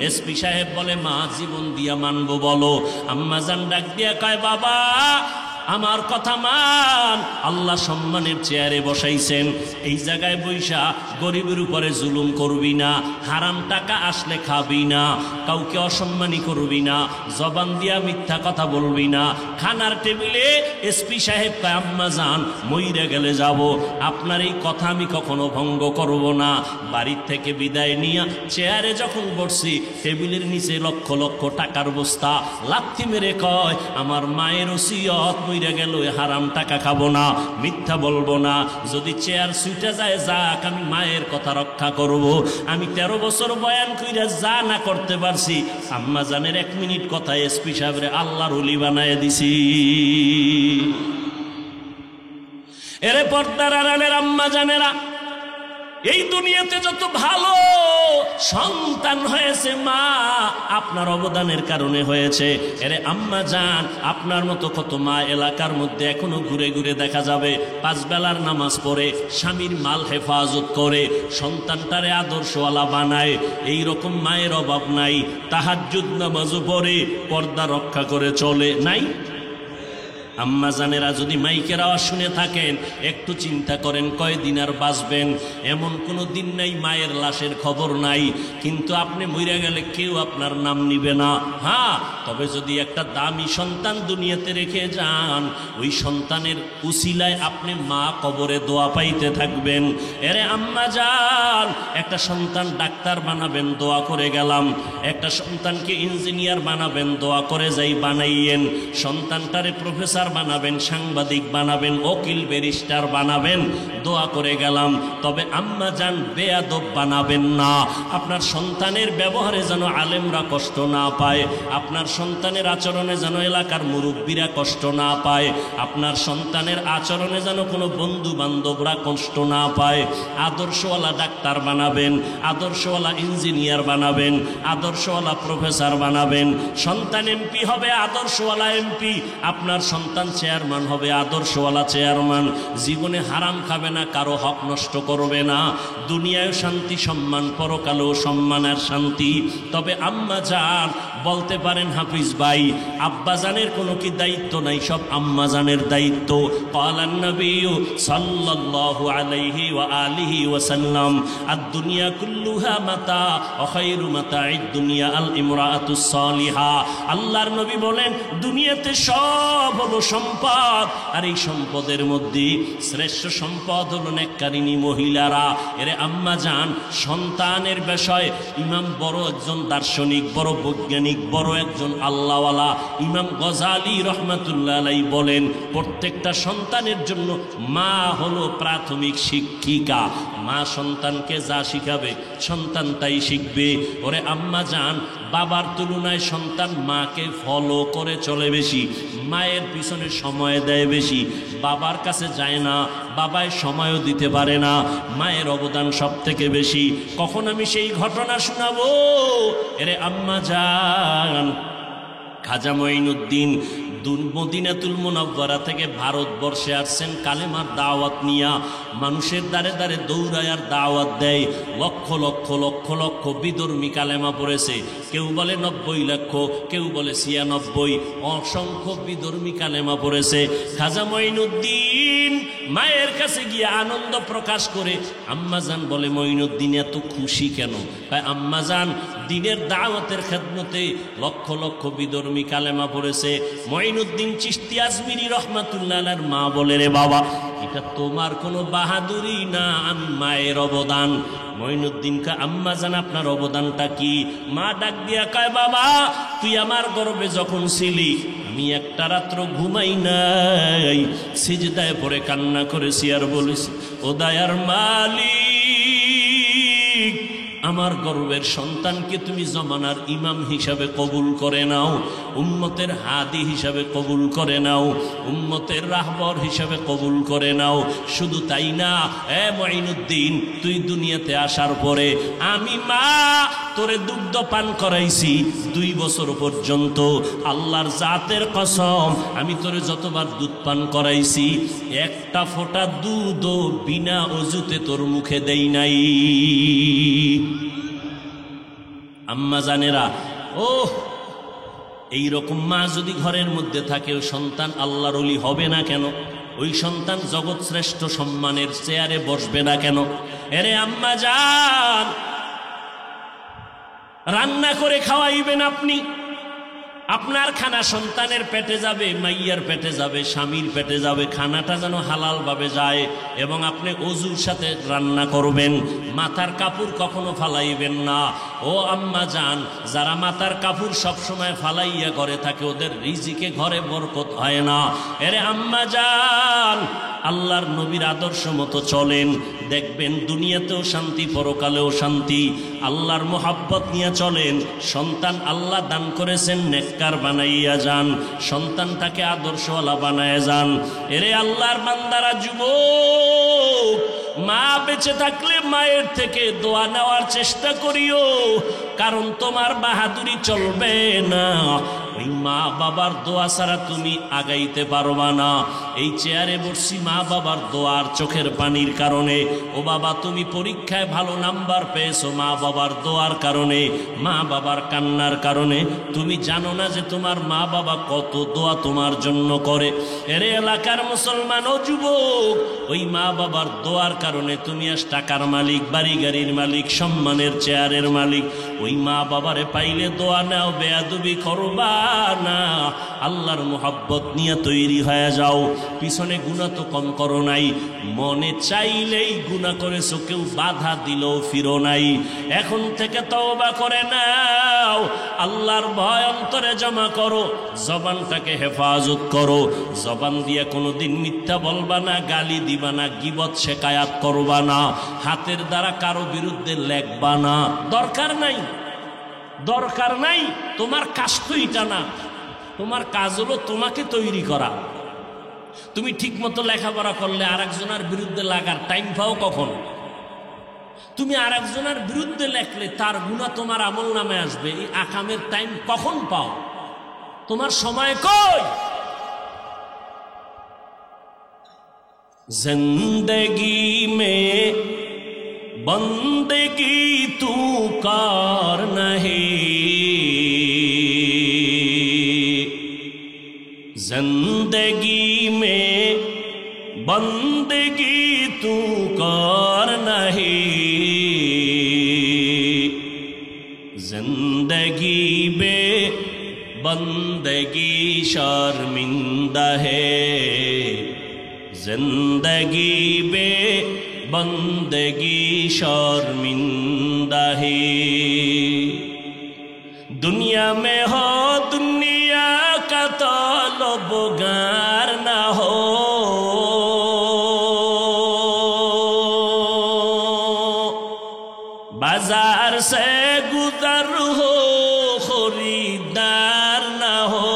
এসপি সাহেব বলে, মা জীবন দিয়া মানবো, বলো। আম্মাজান ডাক দিয়া কয়, বাবা আমার কথা মান। আল্লাহ সম্মানের চেয়ারে বসাইছেন, এই জায়গায় বৈশা গরিবের উপরে জুলুম করবি না, হারাম টাকা আসলে খাবি না, কাউকে অসম্মানী করবি না, জবান দিয়া মিথ্যা কথা বলবি না। খানার টেবিলে এসপি সাহেব কয়, আম্মা যান মইরা গেলে যাব, আপনার এই কথা আমি কখনো ভঙ্গ করব না। বাড়ির থেকে বিদায় নিয়ে চেয়ারে যখন বসছি, টেবিলের নিচে লক্ষ লক্ষ টাকার বস্তা, লাথি মেরে কয়, আমার মায়ের ওসিয়ত মইরা গেল, হারাম টাকা খাবো না, মিথ্যা বলবো না, যদি চেয়ার ছুটে যায় যাক, আমি মায়ের কথা রক্ষা করব। আমি 13 বছর বয়ান কইরা যা না করতে পারছি, আম্মা জানের 1 মিনিট কথা এসপি সাহেবরে আল্লাহর ওলি বানায় দিছি। এরে পর্দার আড়ালের আম্মা জানেরা, এই দুনিয়াতে যত ভালো সন্তান হয়েছে মা, আপনার অবদানের কারণে হয়েছে। এরে আম্মা জান, আপনার মতো কত মা এলাকার মধ্যে এখনো ঘুরে ঘুরে দেখা যাবে 5 বেলার নামাজ পড়ে, স্বামীর মাল হেফাজত করে, সন্তানটারে আদর্শওয়ালা বানায়। এই রকম মায়ের অভাব নাই। তাহাজ্জুদ নামাজও পড়ে, পর্দা রক্ষা করে চলে, নাই? আম্মা জানেরা, যদি মাইকের আওয়াজ শুনে থাকেন, একটু চিন্তা করেন কয়দিন আর বাঁচবেন। এমন কোনো দিন নাই মায়ের লাশের খবর নাই, কিন্তু আপনি মইরা গেলে কেউ আপনার নাম নিবে না। হ্যাঁ, তবে যদি একটা দামি সন্তান দুনিয়াতে রেখে যান, ওই সন্তানের উসিলায় আপনি মা কবরে দোয়া পাইতে থাকবেন। এরে আম্মা জান, একটা সন্তান ডাক্তার বানাবেন, দোয়া করে গেলাম। একটা সন্তানকে ইঞ্জিনিয়ার বানাবেন, দোয়া করে যাই বানাইয়েন। সন্তানটারে প্রফেসর বানাবেন, সাংবাদিক বানাবেন, উকিল ব্যারিস্টার বানাবেন, দোয়া করে গেলাম। তবে আম্মা জান বেয়াদব বানাবেন না। আপনার সন্তানের ব্যবহারে যেন আলেমরা কষ্ট না পায়, আপনার সন্তানের আচরণে যেন এলাকার মুরব্বীরা কষ্ট না পায়, আপনার সন্তানের আচরণে যেন কোনো বন্ধু বান্ধবরা কষ্ট না পায়। আদর্শওয়ালা ডাক্তার বানাবেন, আদর্শওয়ালা ইঞ্জিনিয়ার বানাবেন, আদর্শওয়ালা প্রফেসর বানাবেন। সন্তান এমপি হবে, আদর্শওয়ালা এমপি। আপনার সন্তান সন্তান চেয়ারম্যান হবে, আদর্শওয়ালা চেয়ারম্যান, জীবনে হারাম খাবে না, কারো হক নষ্ট করবে না, দুনিয়ায় শান্তি সম্মান, পরকালেও সম্মান আর শান্তি। তবে আম্মা জান বলতে পারেন হাফিজ ভাই, আব্বা জানের কোনো কি দায়িত্ব নাই? সব আম্মা জানের দায়িত্ব। ক্বালান নবী সাল্লাল্লাহু আলাইহি ওয়া আলিহি ওয়া সাল্লাম, আদ-দুনিয়া কুল্লুহা মাতা ওয়া খায়রু মাতা'id দুনিয়া আল ইমরাআতুস সালিহা। আল্লাহর নবী বলেন দুনিয়াতে সব হলো সম্পদ, আর এই সম্পদের মধ্যে শ্রেষ্ঠ সম্পদ হলো নেককারিনী মহিলারা। এরে আম্মা জান, সন্তানের বিষয় ইমাম বড় একজন দার্শনিক, বড় বৈজ্ঞানিক, বড় একজন আল্লাহওয়ালা ইমাম গজালি রহমাতুল্লাহ আলাইহি বলেন, প্রত্যেকটা সন্তানের জন্য মা হলো প্রাথমিক শিক্ষিকা। মা সন্তানকে যা শিখাবে সন্তান তাই শিখবে। ওরে আম্মা জান, বাবার তুলনায় সন্তান মাকে ফলো করে চলে বেশি, মায়ের পিছনে সময় দেয় বেশি, বাবার কাছে যায় না, বাবায় সময়ও দিতে পারে না, মায়ের অবদান সব থেকে বেশি। কখন আমি সেই ঘটনা শোনাবো? এরে আম্মা জান, খাজা মঈনুদ্দিন মদিনাতুল মুনাওয়ারা থেকে ভারতবর্ষে আসছেন কালেমার দাওয়াত নিয়া। মানুষের দ্বারে দ্বারে দৌড়ায় আর দাওয়াত দেয়। লক্ষ লক্ষ লক্ষ লক্ষ বিধর্মী কালেমা পড়েছে। কেউ বলে 90 লক্ষ, কেউ বলে 96, অসংখ্য বিধর্মী কালেমা পড়েছে। খাজা মঈনুদ্দিন মায়ের কাছে গিয়ে আনন্দ প্রকাশ করে। আম্মাজান বলে, মঈনুদ্দিন এত খুশি কেন? আম্মাজান, দিনের দাওয়াতের খেদমতে লক্ষ লক্ষ বিধর্মী কালেমা পড়েছে। মঈনুদ্দিন চিশতি আজমিরি রহমাতুল্লাহ আলাইহির মা বলে, রে বাবা, এটা তোমার কোনো বাহাদুরি না, আমি মায়ের অবদান। মঈনুদ্দিন কা, আম্মা জান আপনার অবদানটা কি? মা ডাক দিয়া কয়, বাবা তুই আমার গর্ভে যখন ছিলি আমি একটা রাত্র ঘুমাই নাই, সিজদায় পড়ে কান্না করেছি আর বলেছি, ও দয়ার মালিক, আমার গর্বের সন্তানকে তুমি জমানার ইমাম হিসাবে কবুল করে নাও, উম্মতের হাদি হিসাবে কবুল করে নাও, উম্মতের রাহবর হিসাবে কবুল করে নাও। শুধু তাই না, এ মঈনুদ্দিন, তুই দুনিয়াতে আসার পরে আমি মা তোরে দুগ্ধ পান করাইছি 2 বছর পর্যন্ত। আল্লাহর জাতের কসম, আমি তোরে যতবার দুধ পান করাইছি একটা ফোঁটা দুধও বিনা অজুতে তোর মুখে দেই নাই। আম্মা জানেরা, ও এইরকম মা যদি ঘরের মধ্যে থাকে, ওই সন্তান আল্লাহর ওলি হবে না কেন? ওই সন্তান জগৎ শ্রেষ্ঠ সম্মানের চেয়ারে বসবে না কেন? এরে আম্মা জান, রান্না করে খাওয়াইবেন আপনি, আপনার খানা সন্তানের পেটে যাবে, মাইয়ার পেটে যাবে, স্বামীর পেটে যাবে, খানাটা যেন হালাল ভাবে যায়। এবং আপনি অজুর সাথে রান্না করবেন, মাথার কাপড় কখনো ফালাইবেন না। ও আম্মা জান, যারা মাথার কাপড় সবসময় ফালাইয়া করে থাকে, ওদের রিজিকে ঘরে বরকত হয় না। এরে আম্মা জান, আল্লাহর নবীর আদর্শ মতো চলেন, দেখবেন দুনিয়াতেও শান্তি, পরকালেও শান্তি। আল্লাহর মোহাব্বত নিয়ে চলেন। সন্তান আল্লাহ দান করেছেন, নেককার বানাইয়া যান, সন্তানটাকে আদর্শওয়ালা বানায় যান। এরে আল্লাহর বান্দারা, যুবক, মা বেঁচে থাকলে মায়ের থেকে দোয়া নেওয়ার চেষ্টা করিও, কারণ তোমার বাহাদুরি চলবে না। ওই মা বাবার দোয়া ছাড়া তুমি আগাইতে পারবা না। এই চেয়ারে বসছি মা বাবার দোয়ার চোখের পানির কারণে। ও বাবা, তুমি পরীক্ষায় ভালো নাম্বার পেয়েছো মা বাবার দোয়ার কারণে, মা বাবার কান্নার কারণে। তুমি জানো না যে তোমার মা বাবা কত দোয়া তোমার জন্য করে। এর এলাকার মুসলমান ও যুবক, ওই মা বাবার দোয়ার কারণে তুমি আজ টাকার মালিক, বাড়ি গাড়ির মালিক, সম্মানের চেয়ারের মালিক। ওই মা বাবারে পাইলে দোয়া নাও, বেয়াদবি করবা না। আল্লাহর মোহাব্বত নিয়ে তৈরি হয়ে যাও। পিছনে গুনাহ তো কম করো নাই, মনে চাইলেই গুনাহ করেছো, কেউ বাধা দিলেও ফিরো নাই। এখন থেকে তওবা করে নাও, আল্লাহর ভয় অন্তরে জমা করো, জবানটাকে হেফাজত করো। জবান দিয়ে কোনোদিন মিথ্যা বলবা না, গালি দিবা না, গীবত শেকায়াত করবা না, হাতের দ্বারা কারো বিরুদ্ধে লেখবা না। দরকার নাই, দরকার নাই। তোমার কাজ তো এটা না, তোমার কাজ হলো তোমাকে তৈরি করা। তুমি ঠিক মতো লেখাপড়া করলে আরেকজনের বিরুদ্ধে লাগার টাইম পাও কখন? তুমি আরেকজনের বিরুদ্ধে লেখলে তার গুনাহ তোমার আমল নামে আসবে, এই আকামের টাইম কখন পাও? তোমার সময় কই? जिंदगी में बंदगी तू कार नहीं, जिंदगी में बंदगी तू कार नहीं, जिंदगी में बंदगी शर्मिंदा है, जिंदगी में बंदगी शर्मिंदा है। दुनिया में हो दुनिया का तलबगार ना हो, बाजार से गुजर हो खरीदार ना हो,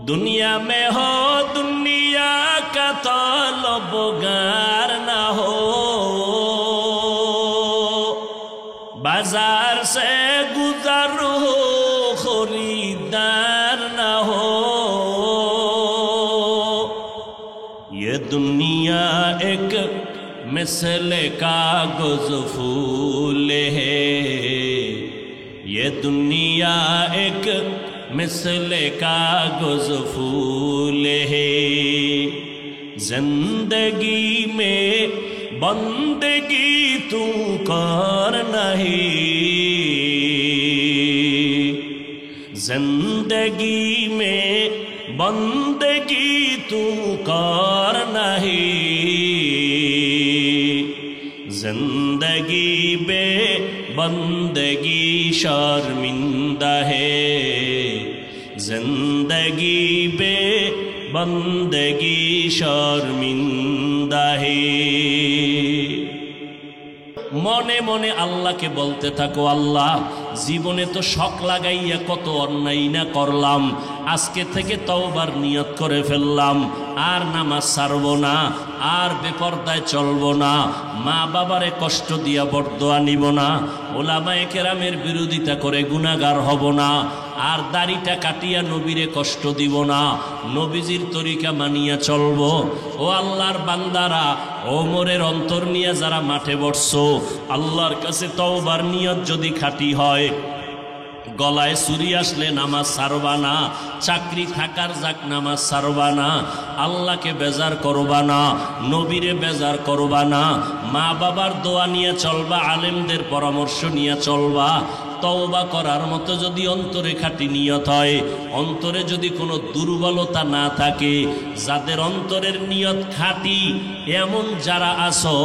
दुनिया में हो दुनिया का तलबगार ना हो, बाजार से गुजर हो खरीदार ना हो। ये दुनिया एक मिसल कागज फूल है, ये दुनिया एक मिसल कागज फूल है, जिंदगी में बंदगी तू कर नहीं, जिंदगी में बंदगी तू कर नहीं, जिंदगी बे बंदगी शर्मिंदा है, जिंदगी बे बंदगी शर्मिंदा है। মনে মনে আল্লাহকে বলতে থাকো, আল্লাহ জীবনে তো শখ লাগাইয়া কত অন্যায় না করলাম, আজকে থেকে তওবার নিয়ত করে ফেললাম, আর নামাজ ছাড়ব না, আর বেপরদায় চলব না, মা বাবারে কষ্ট দিয়া বরদোয়া নিব না, ওলামায়ে কেরামের বিরোধিতা করে গুনাহগার হব না, আর দাড়িটা কাটিয়া নবীরে কষ্ট দিব না, নবীজির তরিকা মানিয়া চলব। ও আল্লাহর বান্দারা, ওমরের অন্তর নিয়ে যারা মাঠে বসছো, আল্লাহর কাছে তওবার নিয়ত যদি খাঁটি হয়, গলায় চুরি আসলে নামাজ ছাড়বা না, চাকরি থাকার যাক নামাজ ছাড়বা না, আল্লাহকে বেজার করবা না, নবীরে বেজার করবা না, মা বাবার দোয়া নিয়ে চলবা, আলেমদের পরামর্শ নিয়ে চলবা। তওবা করার মতো যদি অন্তরে খাঁটি নিয়ত হয়, অন্তরে যদি কোনো দুর্বলতা না থাকে, যাদের অন্তরের নিয়ত খাঁটি এমন যারা আছো,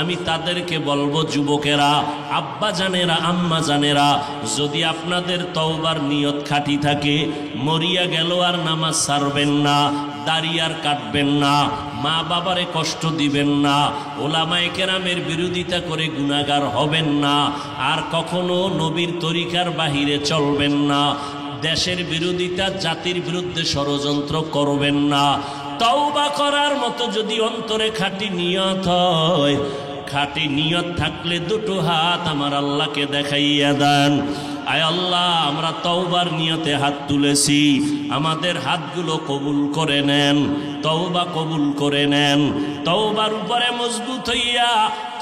আমি তাদেরকে বলবো, যুবকেরা, আব্বা জানেরা, আম্মা জানেরা, যদি আপনাদের তওবার নিয়ত খাঁটি থাকে, মরিয়া গেল আর নামাজ ছাড়বেন না, দাড়ি আর কাটবেন না, মা বাবারে কষ্ট দিবেন না, ওলামায়ে কেরামের বিরোধিতা করে গুনাহগার হবেন না, আর কখনো নবীর তরিকার বাহিরে চলবেন না, দেশের বিরোধিতা, জাতির বিরুদ্ধে ষড়যন্ত্র করবেন না। তওবা করার মতো যদি অন্তরে খাঁটি নিয়ত হয়, খাঁটি নিয়ত থাকলে দুটো হাত আমার আল্লাহকে দেখাইয়া দেন। আয় আল্লাহ, আমরা তওবার নিয়তে হাত তুলেছি, আমাদের হাতগুলো কবুল করে নেন, তওবা কবুল করে নেন, তওবার উপরে মজবুত হইয়া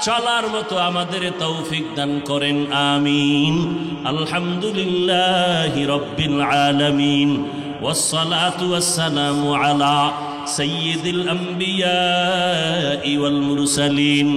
চলার মতো আমাদের তৌফিক দান করেন, আমিন। আলহামদুলিল্লাহি রাব্বিল আলামিন, ওয়াসসালাতু ওয়াসসালামু আলা সাইয়্যিদিল আম্বিয়া ওয়াল মুরসালিন।